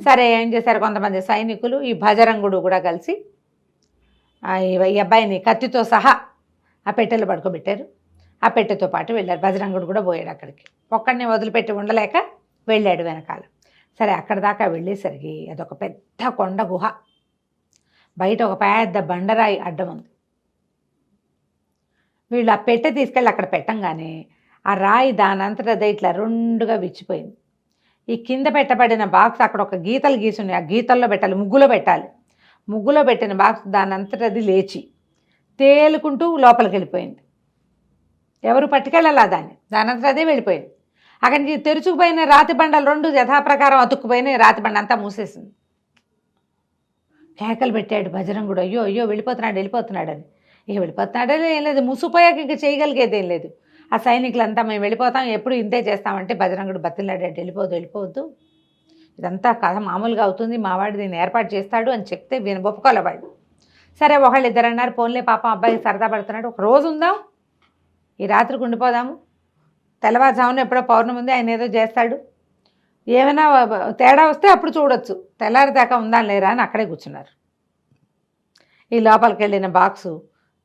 సరే ఏం చేశారు, కొంతమంది సైనికులు ఈ బజరంగుడు కూడా కలిసి ఈ అబ్బాయిని కత్తితో సహా ఆ పెట్టెలో పడుకోబెట్టారు. ఆ పెట్టెతో పాటు వెళ్ళారు. బజరంగుడు కూడా పోయాడు అక్కడికి, ఒక్కడిని వదిలిపెట్టి ఉండలేక వెళ్ళాడు వెనకాల. సరే అక్కడ దాకా వెళ్ళేసరికి అదొక పెద్ద కొండ గుహ, బయట ఒక పెద్ద బండరాయి అడ్డం ఉంది. వీళ్ళు ఆ పెట్టె తీసుకెళ్ళి అక్కడ పెట్టంగానే ఆ రాయి దానంతట అదే ఇట్లా రెండుగా విచ్చిపోయింది. ఈ కింద పెట్టబడిన బాక్స్ అక్కడ ఒక గీతలు గీసున్నాయి, ఆ గీతల్లో పెట్టాలి, ముగ్గులో పెట్టిన బాక్స్ దానంతట అది లేచి తేలుకుంటూ లోపలికి వెళ్ళిపోయింది. ఎవరు పట్టుకెళ్ళాలా దానంతట అదే వెళ్ళిపోయింది. అక్కడి నుంచి తెరుచుకుపోయిన రాతి బండలు రెండు యథాప్రకారం అతుక్కుపోయిన రాతి బండ అంతా మూసేసింది. కేకలు పెట్టాడు బజరంగుడు, అయ్యో అయ్యో వెళ్ళిపోతున్నాడు అని. ఇక వెళ్ళిపోతున్నాడే ఏం లేదు, ముసిపోయాక ఇక చేయగలిగేది ఏం లేదు. ఆ సైనికులంతా మేము వెళ్ళిపోతాం, ఎప్పుడు ఇంతే చేస్తామంటే బజరంగుడు బతిలాడాడు, వెళ్ళిపోవద్దు, ఇదంతా కథ మామూలుగా అవుతుంది, మావాడు దీన్ని ఏర్పాటు చేస్తాడు అని చెప్తే ఒప్పుకోలేవాడు. సరే ఒకళ్ళు ఇద్దరు అన్నారు, పోన్లే పాపం అబ్బాయి సరదా పడుతున్నాడు, ఒక రోజు ఉందాం, ఈ రాత్రికి ఉండిపోదాము, తెల్లవారుజామున ఎప్పుడో పౌర్ణమి ఉంది, ఆయన ఏదో చేస్తాడు, ఏమైనా తేడా వస్తే అప్పుడు చూడొచ్చు, తెల్లారిదాకా ఉందా లేరా అని అక్కడే కూర్చున్నారు. ఈ లోపలికి వెళ్ళిన బాక్సు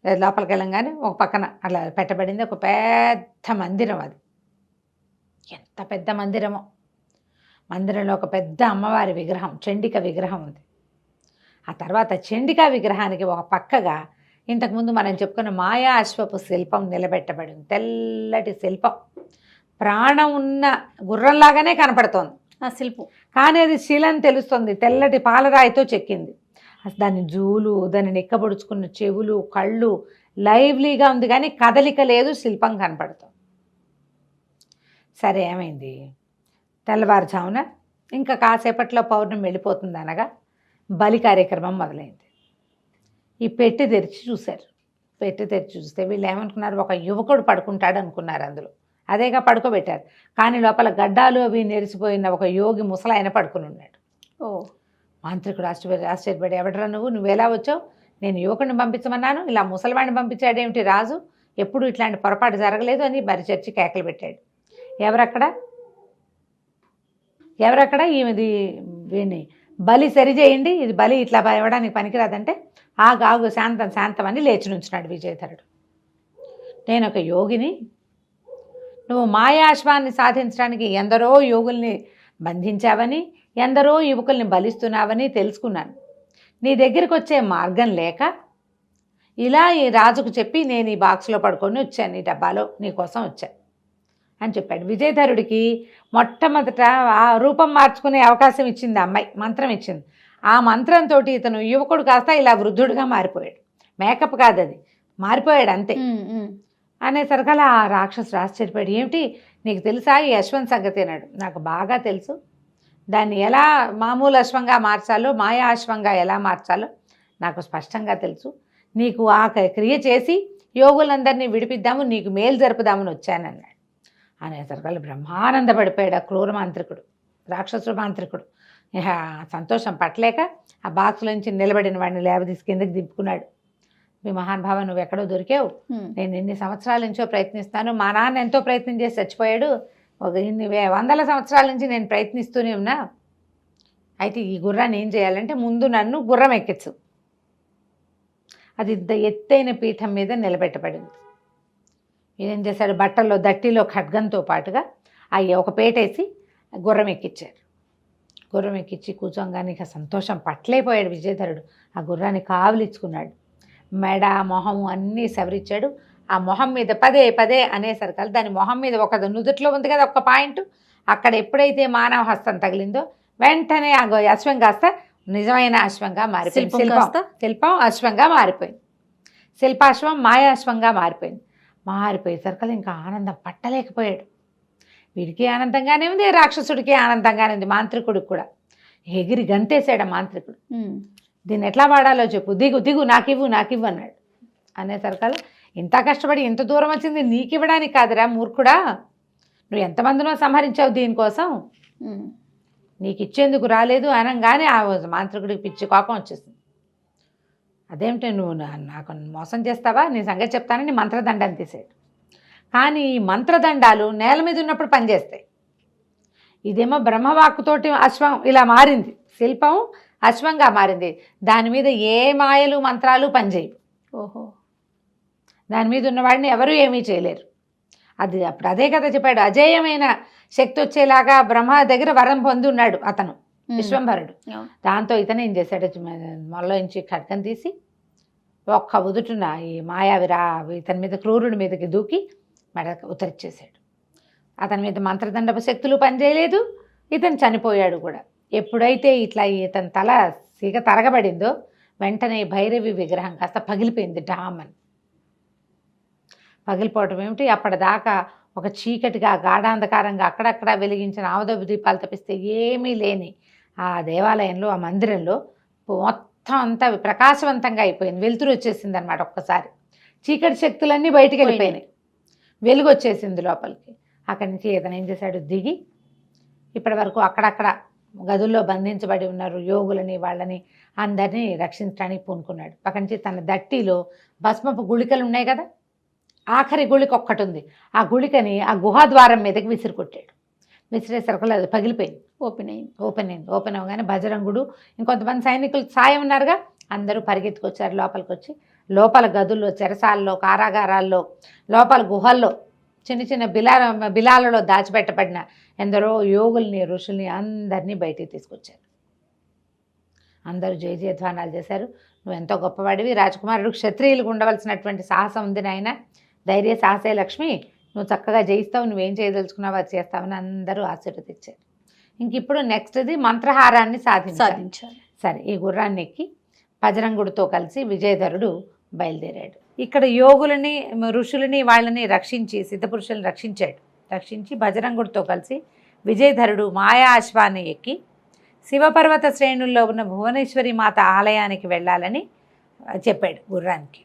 లోపలికి వెళ్ళంగానే ఒక పక్కన అట్లా పెట్టబడింది ఒక పెద్ద మందిరం. అది ఎంత పెద్ద మందిరమో! మందిరంలో ఒక పెద్ద అమ్మవారి విగ్రహం, చండిక విగ్రహం ఉంది. ఆ తర్వాత చండికా విగ్రహానికి ఒక పక్కగా ఇంతకుముందు మనం చెప్పుకున్న మాయా అశ్వపు శిల్పం నిలబెట్టబడింది. తెల్లటి శిల్పం, ప్రాణం ఉన్న గుర్రంలాగానే కనపడుతోంది ఆ శిల్పం, కానీ అది శిలని తెలుస్తుంది, తెల్లటి పాలరాయితో చెక్కింది. దాని జూలు, దాన్ని నిక్కబొడుచుకున్న చెవులు, కళ్ళు లైవ్లీగా ఉంది, కానీ కదలిక లేదు, శిల్పం కనపడుతుంది. సరే ఏమైంది, తెల్లవారుజామున ఇంకా కాసేపట్లో పౌర్ణమి వెళ్ళిపోతుంది అనగా బలి కార్యక్రమం మొదలైంది. ఈ పెట్టి తెరిచి చూశారు. పెట్టి తెరిచి చూస్తే వీళ్ళు ఏమనుకున్నారు, ఒక యువకుడు పడుకుంటాడు అనుకున్నారు. అందులో అదేగా పడుకోబెట్టారు, కానీ లోపల గడ్డాలు అవి నెరిసిపోయిన ఒక యోగి ముసలాయన పడుకుని ఉన్నాడు. ఓ మాంత్రికుడు ఆశ్చర్యపడి, ఎవడరా నువ్వు ఎలా వచ్చావు? నేను యువకుడిని పంపించమన్నాను, ఇలా ముసలివాడిని పంపించాడేమిటి రాజు? ఎప్పుడు ఇట్లాంటి పొరపాటు జరగలేదు అని బరిచర్చి కేకలు పెట్టాడు. ఎవరక్కడ? ఎవరక్కడ ఈమెది వీడిని బలి సరిచేయండి, ఇది బలి ఇట్లా ఇవ్వడానికి పనికిరాదంటే ఆగు శాంతం శాంతం అని లేచి నుంచున్నాడు విజయధరుడు. నేను ఒక యోగిని, నువ్వు మాయాశ్వాన్ని సాధించడానికి ఎందరో యోగుల్ని బంధించావని, ఎందరో యువకుల్ని బలిస్తున్నావని తెలుసుకున్నాను. నీ దగ్గరికి వచ్చే మార్గం లేక ఇలా ఈ రాజుకు చెప్పి నేను ఈ బాక్స్లో పడుకొని వచ్చాను, ఈ డబ్బాలో నీకోసం వచ్చాను అని చెప్పాడు. విజయధరుడికి మొట్టమొదట ఆ రూపం మార్చుకునే అవకాశం ఇచ్చింది అమ్మాయి, మంత్రం ఇచ్చింది. ఆ మంత్రంతో ఇతను యువకుడు కాస్త ఇలా వృద్ధుడుగా మారిపోయాడు. మేకప్ కాదు, అది మారిపోయాడు అంతే. అనేసరికల్లా ఆ రాక్షసుడు ఆశ్చర్యపోయాడు. ఏమిటి నీకు తెలుసా ఈ అశ్వం సంగతి అన్నాడు. నాకు బాగా తెలుసు, దాన్ని ఎలా మామూలు అశ్వంగా మార్చాలో, మాయా అశ్వంగా ఎలా మార్చాలో నాకు స్పష్టంగా తెలుసు. నీకు ఆ క్రియ చేసి యోగులందరినీ విడిపిద్దాము, నీకు మేలు జరుపుదామని వచ్చానన్నాడు. అనేసరికల్లా బ్రహ్మానందపడిపోయాడు ఆ క్రూర మాంత్రికుడు, రాక్షసుడు మాంత్రికుడు. ఇక సంతోషం పట్టలేక ఆ బాక్స్లోంచి నిలబడిన వాడిని లేవదీసి కిందకి దింపుకున్నాడు. మీ మహానుభావ నువ్వు ఎక్కడో దొరికావు, నేను ఎన్ని సంవత్సరాల నుంచో ప్రయత్నిస్తాను, మా నాన్న ఎంతో ప్రయత్నం చేసి చచ్చిపోయాడు, ఒక ఇన్ని వందల సంవత్సరాల నుంచి నేను ప్రయత్నిస్తూనే ఉన్నా. అయితే ఈ గుర్రాన్ని ఏం చేయాలంటే ముందు నన్ను గుర్రం ఎక్కించు. అది ఎత్తైన పీఠం మీద నిలబెట్టబడింది. ఏం చేశాడు, బట్టల్లో దట్టిలో ఖడ్గంతో పాటుగా ఒక పేటేసి గుర్రం ఎక్కించారు. గుర్రం ఎక్కించి కూర్చోగానే ఇక సంతోషం పట్టలేకపోయాడు విజయధరుడు. ఆ గుర్రాన్ని కావులిచ్చుకున్నాడు. మెడ మొహము అన్నీ సవరించాడు. ఆ మొహం మీద పదే పదే అనేసరికల్లా దాని మొహం మీద ఒక నుదుట్లో ఉంది కదా ఒక పాయింట్, అక్కడ ఎప్పుడైతే మానవ హస్తం తగిలిందో వెంటనే ఆ అశ్వం కాస్త నిజమైన అశ్వంగా మారిపోయింది. శిల్పం అశ్వంగా మారిపోయింది. శిల్పాశ్వం మాయాశ్వంగా మారిపోయింది. మారిపోయేసరికల్లా ఇంకా ఆనందం పట్టలేకపోయాడు. వీడికి ఆనందంగానే ఉంది, రాక్షసుడికి ఆనందంగానే ఉంది, మాంత్రికుడికి కూడా. ఎగిరి గంతేశాడు ఆ మాంత్రికుడు. దీన్ని ఎట్లా వాడాలో చెప్పు, దిగు దిగు నాకివ్వు అన్నాడు. అనేసరికల్లా ఇంత కష్టపడి ఇంత దూరం వచ్చింది నీకు ఇవ్వడానికి కాదురా మూర్ఖుడా, నువ్వు ఎంతమందినో సంహరించావు దీనికోసం, నీకు ఇచ్చేందుకు రాలేదు అనగానే ఆ మాంత్రికుడికి పిచ్చి కోపం వచ్చేసింది. అదేమిటి నువ్వు నాకు మోసం చేస్తావా, నీ సంగతి చెప్తానని మంత్రదండాన్ని తీసాడు. కానీ ఈ మంత్రదండాలు నేల మీద ఉన్నప్పుడు పనిచేస్తాయి. ఇదేమో బ్రహ్మవాక్కుతోటి అశ్వం ఇలా మారింది, శిల్పం అశ్వంగా మారింది. దాని మీద ఏ మాయలు మంత్రాలు పనిచేయవు. ఓహో, దాని మీద ఉన్నవాడిని ఎవరూ ఏమీ చేయలేరు. అది అప్పుడు అదే కదా చెప్పాడు, అజేయమైన శక్తి వచ్చేలాగా బ్రహ్మ దగ్గర వరం పొంది ఉన్నాడు అతను విశ్వంభరుడు. దాంతో ఇతను ఏం చేశాడు, మొల్లోంచి ఖడ్గం తీసి ఒక్క ఉదుటున ఈ మాయావిరా ఇతని మీద క్రూరుడి మీదకి దూకి మెడ ఉతరిచ్చేశాడు. అతని మీద మంత్రదండపు శక్తులు పనిచేయలేదు, ఇతను చనిపోయాడు కూడా. ఎప్పుడైతే ఇట్లా ఇతని తల సీగ తరగబడిందో వెంటనే భైరవి విగ్రహం కాస్త పగిలిపోయింది డామని. పగిలిపోవటం ఏమిటి, అప్పటిదాకా ఒక చీకటిగా గాఢాంధకారంగా అక్కడక్కడ వెలిగించిన ఆవదపు దీపాలు తప్పిస్తే ఏమీ లేని ఆ దేవాలయంలో, ఆ మందిరంలో మొత్తం అంతా ప్రకాశవంతంగా అయిపోయింది. వెలుతురు వచ్చేసింది అనమాట. ఒక్కసారి చీకటి శక్తులన్నీ బయటికి వెళ్ళిపోయినాయి, వెలుగు వచ్చేసింది లోపలికి. అక్కడి నుంచి ఇతను ఏం చేశాడు, దిగి ఇప్పటి వరకు అక్కడక్కడ గదుల్లో బంధించబడి ఉన్నారు యోగులని వాళ్ళని అందరినీ రక్షించడానికి పూనుకున్నాడు. అక్కడి నుంచి తన దట్టిలో భస్మపు గుళికలు ఉన్నాయి కదా, ఆఖరి గుళిక ఒక్కటి ఉంది, ఆ గుళికని ఆ గుహాద్వారం మీదకి విసిరికొట్టాడు. విసిరేసరికి అది పగిలిపోయింది, ఓపెన్ అవగానే బజరంగుడు ఇంకొంతమంది సైనికులు సాయం ఉన్నారుగా, అందరూ పరిగెత్తుకొచ్చారు లోపలికి. వచ్చి లోపల గదుల్లో, చెరసాల్లో, కారాగారాల్లో, లోపల గుహల్లో, చిన్న చిన్న బిలాలలో దాచిపెట్టబడిన ఎందరో యోగుల్ని ఋషుల్ని అందరినీ బయటికి తీసుకొచ్చారు. అందరూ జయ జయధ్వానాలు చేశారు. నువ్వు ఎంతో గొప్పవాడివి, రాజకుమారుడు క్షత్రియులకు ఉండవలసినటువంటి సాహసం ఉంది నాయన, ధైర్య సాహసే లక్ష్మి, నువ్వు చక్కగా జయిస్తావు, నువ్వేం చేయదలుచుకున్నావు అది చేస్తావని అందరూ ఆశీర్వదించారు. ఇంక ఇప్పుడు నెక్స్ట్ది మంత్రహారాన్ని సాధించాలి. సరే, ఈ గుర్రాన్ని ఎక్కి బజరంగుడితో కలిసి విజయధరుడు బయలుదేరాడు. ఇక్కడ యోగులని ఋషులని వాళ్ళని రక్షించి సిద్ధపురుషులను రక్షించి బజరంగుడితో కలిసి విజయధరుడు మాయా అశ్వాన్ని ఎక్కి శివపర్వత శ్రేణుల్లో ఉన్న భువనేశ్వరి మాత ఆలయానికి వెళ్ళాలని చెప్పాడు గుర్రానికి.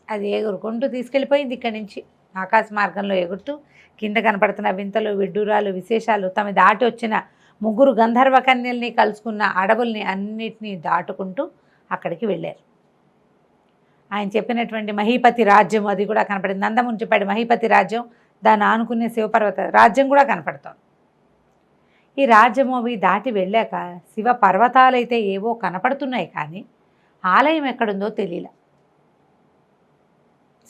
అది ఎగురుకుంటూ తీసుకెళ్ళిపోయింది. ఇక్కడి నుంచి ఆకాశ మార్గంలో ఎగురుతూ కింద కనపడుతున్న వింతలు, విడ్డూరాలు, విశేషాలు, తమ దాటి వచ్చిన 3 గంధర్వ కన్యల్ని కలుసుకున్న అడవుల్ని అన్నిటినీ దాటుకుంటూ అక్కడికి వెళ్ళారు. ఆయన చెప్పినటువంటి మహీపతి రాజ్యం అది కూడా కనపడింది. నందముని చెప్పాడు మహీపతి రాజ్యం, దాన్ని ఆనుకునే శివపర్వత రాజ్యం కూడా కనపడుతోంది. ఈ రాజ్యము అవి దాటి వెళ్ళాక శివ పర్వతాలైతే ఏవో కనపడుతున్నాయి, కానీ ఆలయం ఎక్కడుందో తెలియలే.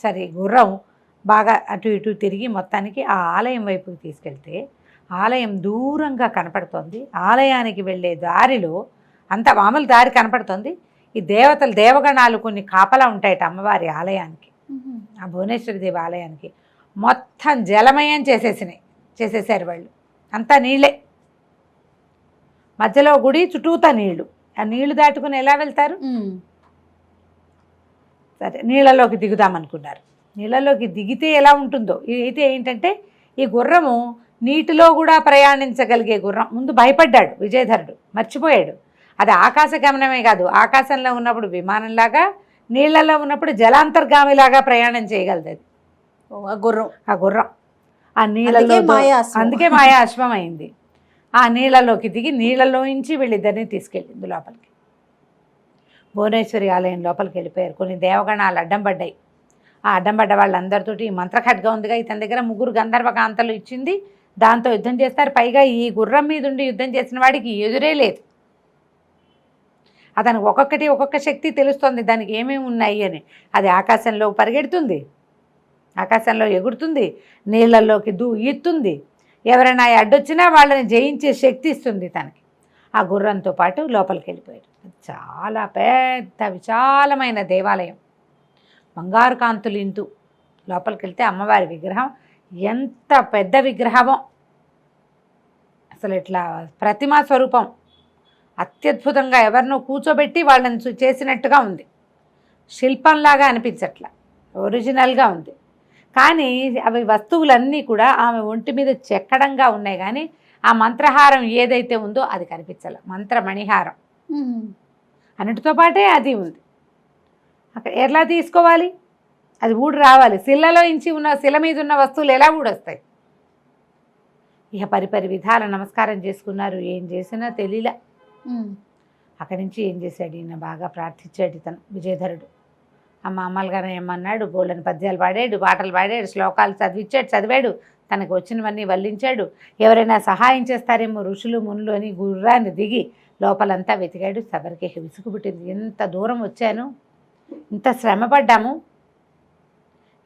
సరే, గుర్రం బాగా అటు ఇటు తిరిగి మొత్తానికి ఆ ఆలయం వైపుకి తీసుకెళ్తే ఆలయం దూరంగా కనపడుతోంది. ఆలయానికి వెళ్ళే దారిలో అంత మామూలు దారి కనపడుతోంది. ఈ దేవతలు దేవగణాలు కొన్ని కాపలా ఉంటాయట అమ్మవారి ఆలయానికి, ఆ భువనేశ్వరి దేవి ఆలయానికి. మొత్తం జలమయం చేసేసారు వాళ్ళు. అంతా నీళ్ళే, మధ్యలో గుడి, చుట్టూతా నీళ్లు. ఆ నీళ్లు దాటుకుని ఎలా వెళ్తారు? సరే, నీళ్ళలోకి దిగుదామనుకున్నారు. నీళ్ళలోకి దిగితే ఎలా ఉంటుందో. అయితే ఏంటంటే ఈ గుర్రము నీటిలో కూడా ప్రయాణించగలిగే గుర్రం. ముందు భయపడ్డాడు విజయధరుడు, మర్చిపోయాడు. అది ఆకాశ గమనమే కాదు, ఆకాశంలో ఉన్నప్పుడు విమానంలాగా, నీళ్లలో ఉన్నప్పుడు జలాంతర్గామిలాగా ప్రయాణం చేయగలదు అది. ఆ గుర్రం ఆ నీళ్ళలో, అందుకే మాయా అశ్వం అయింది. ఆ నీళ్ళలోకి దిగి నీళ్ళలోంచి వీళ్ళిద్దరిని తీసుకెళ్ళింది లోపలికి. భువనేశ్వరి ఆలయం లోపలికి వెళ్ళిపోయారు. కొన్ని దేవగణాలు అడ్డం పడ్డాయి. ఆ అడ్డం పడ్డ వాళ్ళందరితోటి ఈ మంత్రఖడ్గం ఉందిగా, ఇతని దగ్గర 3 గంధర్వ కాంతలు ఇచ్చింది, దాంతో యుద్ధం చేస్తారు. పైగా ఈ గుర్రం మీద ఉండి యుద్ధం చేసిన వాడికి ఎదురే లేదు. అతనికి ఒక్కొక్క శక్తి తెలుస్తుంది, దానికి ఏమేమి ఉన్నాయి అని. అది ఆకాశంలో పరిగెడుతుంది, ఆకాశంలో ఎగురుతుంది, నీళ్ళల్లోకి ఈత్తుంది. ఎవరైనా అడ్డొచ్చినా వాళ్ళని జయించే శక్తి ఇస్తుంది తనకి. ఆ గుర్రంతో పాటు లోపలికి వెళ్ళిపోయాడు. చాలా పెద్ద విశాలమైన దేవాలయం, బంగారు కాంతులు ఇంతు. లోపలికి వెళ్తే అమ్మవారి విగ్రహం ఎంత పెద్ద విగ్రహమో, అసలు ఇట్లా ప్రతిమా స్వరూపం, అత్యద్భుతంగా ఎవరినో కూర్చోబెట్టి వాళ్ళని చేసినట్టుగా ఉంది. శిల్పంలాగా అనిపించట్లా, ఒరిజినల్గా ఉంది. కానీ అవి వస్తువులన్నీ కూడా ఆమె ఒంటి మీద చెక్కడంగా ఉన్నాయి, కానీ ఆ మంత్రహారం ఏదైతే ఉందో అది కనిపించాలి. మంత్రమణిహారం అన్నిటితో పాటే అది ఉంది. అక్కడ ఎలా తీసుకోవాలి? అది ఊడి రావాలి. శిలలో ఇంచి ఉన్న, శిల మీద ఉన్న వస్తువులు ఎలా ఊడొస్తాయి? ఇక పరిపరి విధాల నమస్కారం చేసుకున్నారు. ఏం చేసినా తెలియలే. అక్కడి నుంచి ఏం చేశాడు ఈయన, బాగా ప్రార్థించాడు ఇతను విజయధరుడు. మామూలుగానే ఏమన్నాడు, బోళ్ళని పద్యాలు పాడాడు, పాటలు పాడాడు, శ్లోకాలు చదివాడు, తనకు వచ్చినవన్నీ వల్లించాడు. ఎవరైనా సహాయం చేస్తారేమో ఋషులు మునులు అని గుర్రాన్ని దిగి లోపలంతా వెతికాడు. సబరికి విసుగు పుట్టింది. ఎంత దూరం వచ్చాను, ఇంత శ్రమపడ్డాము,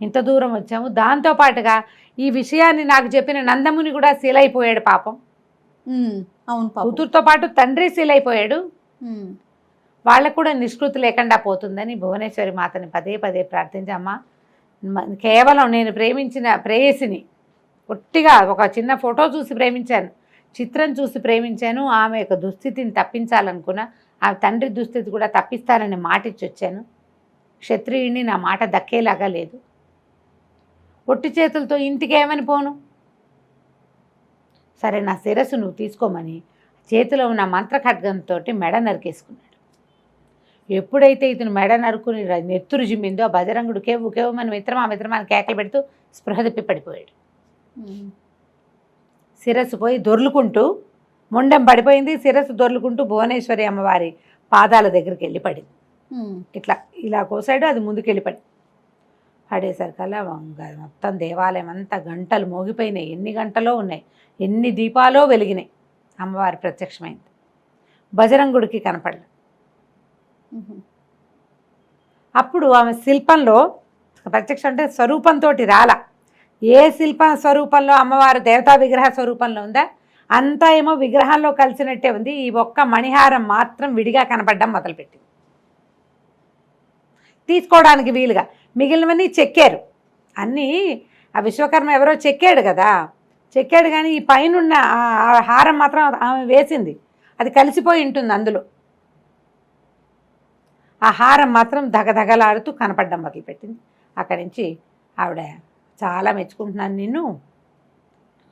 ఇంత దూరం వచ్చాము. దాంతోపాటుగా ఈ విషయాన్ని నాకు చెప్పిన నందముని కూడా శీలైపోయాడు పాపం. అవును, కూతురుతో పాటు తండ్రి శీలైపోయాడు. వాళ్ళకు కూడా నిష్కృతి లేకుండా పోతుందని భువనేశ్వరి మాతని పదే పదే ప్రార్థించి, అమ్మ కేవలం నేను ప్రేమించిన ప్రేయసిని, ఒట్టిగా ఒక చిన్న ఫోటో చూసి ప్రేమించాను, చిత్రం చూసి ప్రేమించాను, ఆమె యొక్క దుస్థితిని తప్పించాలనుకున్నా, ఆ తండ్రి దుస్థితి కూడా తప్పిస్తానని మాట ఇచ్చి వచ్చాను. క్షత్రియుడిని నా మాట దక్కేలాగా లేదు. ఒట్టి చేతులతో ఇంటికి ఏమని పోను? సరే, నా శిరస్సు నువ్వు తీసుకోమని చేతిలో ఉన్న మంత్రఖడ్గంతో మెడ నరికేసుకున్నాడు. ఎప్పుడైతే ఇతను మెడ నరుకుని నెత్తురు జిమ్మిందో, ఆ బజరంగుడు కేవు కేవమని మిత్రమా కేకలు పెడుతూ స్పృహ తప్పి పడిపోయాడు. శిరస్సు పోయి దొర్లుకుంటూ, మొండెం పడిపోయింది, శిరస్సు దొర్లుకుంటూ భువనేశ్వరి అమ్మవారి పాదాల దగ్గరికి వెళ్ళి పడింది. ఇట్లా ఇలా కోసాడు, అది ముందుకెళ్ళి పడేసరికల్లా మొత్తం దేవాలయం అంతా గంటలు మోగిపోయినాయి. ఎన్ని గంటలో ఉన్నాయి, ఎన్ని దీపాలో వెలిగినాయి. అమ్మవారి ప్రత్యక్షమైంది. బజరంగుడికి కనపడలే. అప్పుడు ఆమె శిల్పంలో ప్రత్యక్షం అంటే స్వరూపంతో రాలా. ఏ శిల్ప స్వరూపంలో అమ్మవారు దేవతా విగ్రహ స్వరూపంలో ఉందా అంతా ఏమో విగ్రహంలో కలిసినట్టే ఉంది. ఈ ఒక్క మణిహారం మాత్రం విడిగా కనపడడం మొదలుపెట్టింది. తీసుకోవడానికి వీలుగా మిగిలినవన్నీ చెక్కారు. అన్నీ ఆ విశ్వకర్మ ఎవరో చెక్కాడు కదా, చెక్కాడు, కానీ ఈ పైనున్న ఆ హారం మాత్రం ఆమె వేసింది, అది కలిసిపోయి ఉంటుంది అందులో. ఆ హారం మాత్రం దగదగలాడుతూ కనపడడం మొదలుపెట్టింది. అక్కడి నుంచి ఆవిడ, చాలా మెచ్చుకుంటున్నాను నిన్ను,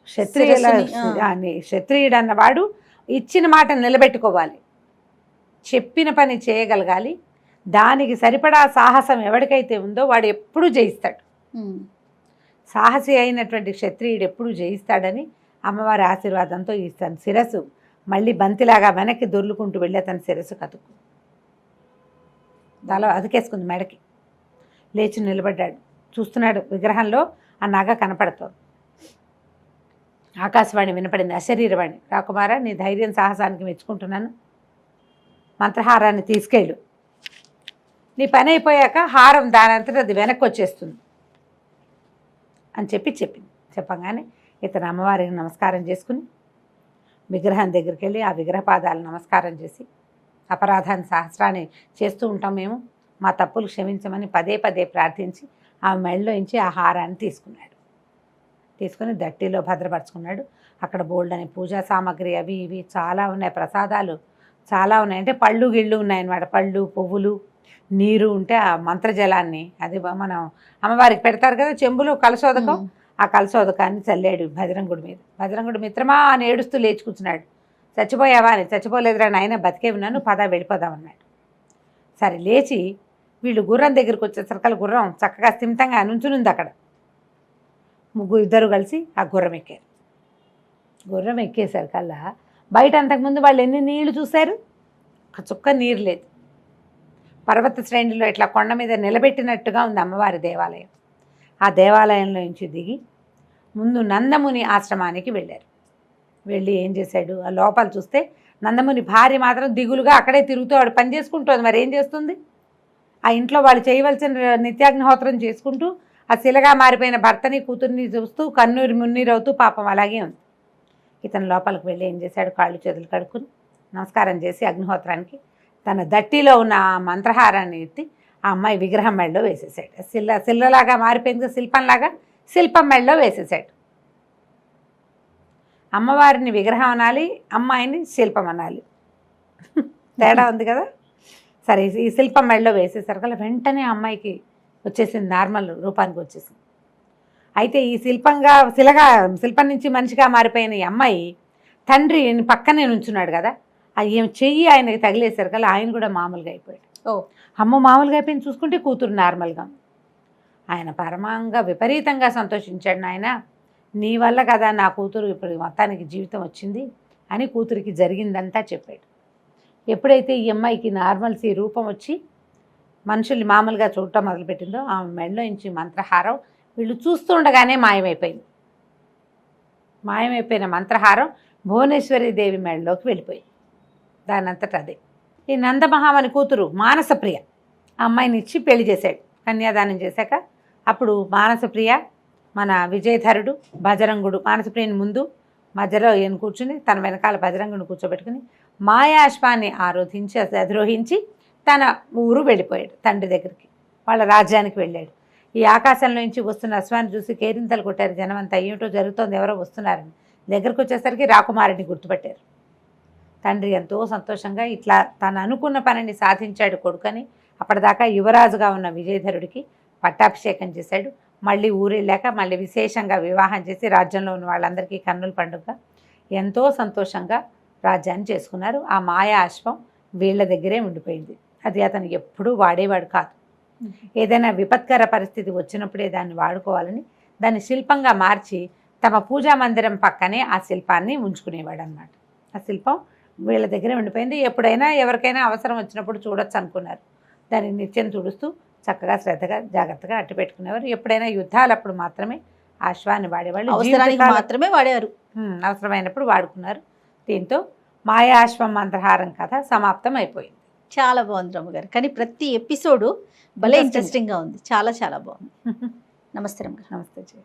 క్షత్రియుడు అన్నవాడు ఇచ్చిన మాట నిలబెట్టుకోవాలి, చెప్పిన పని చేయగలగాలి, దానికి సరిపడా సాహసం ఎవరికైతే ఉందో వాడు ఎప్పుడూ జయిస్తాడు, సాహసి అయినటువంటి క్షత్రియుడు ఎప్పుడూ జయిస్తాడని అమ్మవారి ఆశీర్వాదంతో ఇస్తాను. శిరస్సు మళ్ళీ బంతిలాగా వెనక్కి దొర్లుకుంటూ వెళ్ళి అతని శిరస్సు కతుక్కు దాలో అదికేసుకుంది మెడకి. లేచి నిలబడ్డాడు, చూస్తున్నాడు విగ్రహంలో ఆ నగ కనపడుతోంది. ఆకాశవాణి వినపడింది, అశరీరవాణి. రాకుమార, నీ ధైర్యం సాహసానికి మెచ్చుకుంటున్నాను. మంత్రహారాన్ని తీసుకెళ్ళు. నీ పని అయిపోయాక హారం దానంతట అది వెనక్కి వచ్చేస్తుంది అని చెప్పింది. చెప్పగానే ఇతను అమ్మవారికి నమస్కారం చేసుకుని విగ్రహం దగ్గరికి వెళ్ళి ఆ విగ్రహ పాదాలు నమస్కారం చేసి, అపరాధాన్ని సహస్రాన్ని చేస్తూ ఉంటాం మేము, మా తప్పులు క్షమించమని పదే పదే ప్రార్థించి ఆ మెడలో నుంచి ఆ హారాన్ని తీసుకుని దట్టిలో భద్రపరుచుకున్నాడు. అక్కడ బోల్డ్ అనే పూజా సామాగ్రి అవి ఇవి చాలా ఉన్నాయి, ప్రసాదాలు చాలా ఉన్నాయి. అంటే పళ్ళు గిళ్ళు ఉన్నాయన్నమాట, పళ్ళు పువ్వులు నీరు ఉంటే ఆ మంత్రజలాన్ని అది మనం అమ్మవారికి పెడతారు కదా చెంబులో కలశోదకం, ఆ కలశోదకాన్ని చల్లాడు భద్రంగుడి మీద. భద్రంగుడు మిత్రమా అని ఏడుస్తూ లేచి కూర్చున్నాడు. చచ్చిపోయావా అని. చచ్చిపోలేదురా నాయన, బతికే ఉన్నాను, పద వెళ్ళిపోదామన్నాడు. సరే లేచి వీళ్ళు గుర్రం దగ్గరికి వచ్చేసరికల్లా గుర్రం చక్కగా స్థిమితంగా నుంచునుంది అక్కడ. ఇద్దరు కలిసి ఆ గుర్రం ఎక్కారు. గుర్రం ఎక్కేసరికల్లా బయట అంతకుముందు వాళ్ళు ఎన్ని నీళ్లు చూశారు, ఒక చుక్క నీరు లేదు. పర్వత శ్రేణిలో ఇట్లా కొండ మీద నిలబెట్టినట్టుగా ఉంది అమ్మవారి దేవాలయం. ఆ దేవాలయంలో నుంచి దిగి ముందు నందముని ఆశ్రమానికి వెళ్ళారు. వెళ్ళి ఏం చేశాడు, ఆ లోపల చూస్తే నందముని భార్య మాత్రం దిగులుగా అక్కడే తిరుగుతూ ఆవిడ పని చేసుకుంటుంది. మరి ఏం చేస్తుంది, ఆ ఇంట్లో వాళ్ళు చేయవలసిన నిత్యాగ్నిహోత్రం చేసుకుంటూ ఆ శిలగా మారిపోయిన భర్తని కూతుర్ని చూస్తూ కన్నూరి మున్నీరవుతూ పాపం అలాగే ఉంది. ఇతను లోపలికి వెళ్ళి ఏం చేశాడు, కాళ్ళు చేతులు కడుక్కుని నమస్కారం చేసి అగ్నిహోత్రానికి తన దట్టిలో ఉన్న ఆ మంత్రహారాన్ని ఎత్తి ఆ అమ్మాయి విగ్రహం మెడలో వేసేసాడు. శిల్లలాగా మారిపోయింది, శిల్పంలాగా శిల్పం మెడలో వేసేసాడు. అమ్మవారిని విగ్రహం అనాలి, అమ్మాయిని శిల్పం అనాలి, తేడా ఉంది కదా. సరే, ఈ శిల్పం మెడలో వేసేసరికి వెంటనే అమ్మాయికి వచ్చేసింది, నార్మల్ రూపానికి వచ్చేసింది. అయితే ఈ శిల్పం నుంచి మనిషిగా మారిపోయిన ఈ అమ్మాయి తండ్రి పక్కనే నుంచున్నాడు కదా, ఏం చెయ్యి ఆయనకి తగిలేసరికల్లా ఆయన కూడా మామూలుగా అయిపోయాడు. అమ్మ మామూలుగా అయిపోయింది, చూసుకుంటే కూతురు నార్మల్గా. ఆయన పరమంగా విపరీతంగా సంతోషించాడు. నాయన, నీ వల్ల కదా నా కూతురు ఇప్పుడు మొత్తానికి జీవితం వచ్చింది అని కూతురికి జరిగిందంతా చెప్పాడు. ఎప్పుడైతే ఈ అమ్మాయికి నార్మల్సీ రూపం వచ్చి మనుషుల్ని మామూలుగా చూడటం మొదలుపెట్టిందో ఆమె మెడలో నుంచి మంత్రహారం వీళ్ళు చూస్తుండగానే మాయమైపోయింది. మాయమైపోయిన మంత్రహారం భువనేశ్వరి దేవి మెడలోకి వెళ్ళిపోయింది. దానంతట అదే. ఈ నందమహామని కూతురు మానసప్రియ ఆ అమ్మాయిని ఇచ్చి పెళ్లి చేశాడు. కన్యాదానం చేశాక అప్పుడు మానసప్రియ మన విజయధరుడు బజరంగుడు మానసప్రియని ముందు మధ్యలో ఈయన కూర్చుని తన వెనకాల బజరంగుని కూర్చోబెట్టుకుని మాయాశ్వాన్ని అధిరోహించి తన ఊరు వెళ్ళిపోయాడు. తండ్రి దగ్గరికి వాళ్ళ రాజ్యానికి వెళ్ళాడు. ఈ ఆకాశంలో నుంచి వస్తున్న అశ్వాన్ని చూసి కేరింతలు కొట్టారు జనమంతా. ఏమిటో జరుగుతోంది, ఎవరో వస్తున్నారని. దగ్గరకు వచ్చేసరికి రాకుమారుడిని గుర్తుపట్టారు. తండ్రి ఎంతో సంతోషంగా ఇట్లా తను అనుకున్న పనిని సాధించాడు కొడుకని అప్పటిదాకా యువరాజుగా ఉన్న విజయధరుడికి పట్టాభిషేకం చేశాడు. మళ్ళీ ఊరెళ్ళాక మళ్ళీ విశేషంగా వివాహం చేసి రాజ్యంలో ఉన్న వాళ్ళందరికీ కన్నుల పండుగ ఎంతో సంతోషంగా రాజ్యాన్ని చేసుకున్నారు. ఆ మాయా అశ్వం వీళ్ళ దగ్గరే ఉండిపోయింది. అది అతను ఎప్పుడూ వాడేవాడు కాదు. ఏదైనా విపత్కర పరిస్థితి వచ్చినప్పుడే దాన్ని వాడుకోవాలని దాన్ని శిల్పంగా మార్చి తమ పూజా మందిరం పక్కనే ఆ శిల్పాన్ని ఉంచుకునేవాడు అన్నమాట. ఆ శిల్పం వీళ్ళ దగ్గరే ఉండిపోయింది. ఎప్పుడైనా ఎవరికైనా అవసరం వచ్చినప్పుడు చూడొచ్చు అనుకున్నారు. దాన్ని నిత్యం తుడుస్తూ చక్కగా శ్రద్ధగా జాగ్రత్తగా అట్టు పెట్టుకునేవారు. ఎప్పుడైనా యుద్ధాలప్పుడు మాత్రమే ఆ అశ్వాన్ని వాడేవాళ్ళు, అవసరానికి మాత్రమే వాడేవారు, అవసరమైనప్పుడు వాడుకున్నారు. దీంతో మాయాశ్వం మంత్రహారం కథ సమాప్తం అయిపోయింది. చాలా బాగుంది రమ్మగారు. కానీ ప్రతి ఎపిసోడు భలే ఇంట్రెస్టింగ్గా ఉంది. చాలా చాలా బాగుంది. నమస్తే రమ్మగారు. నమస్తే.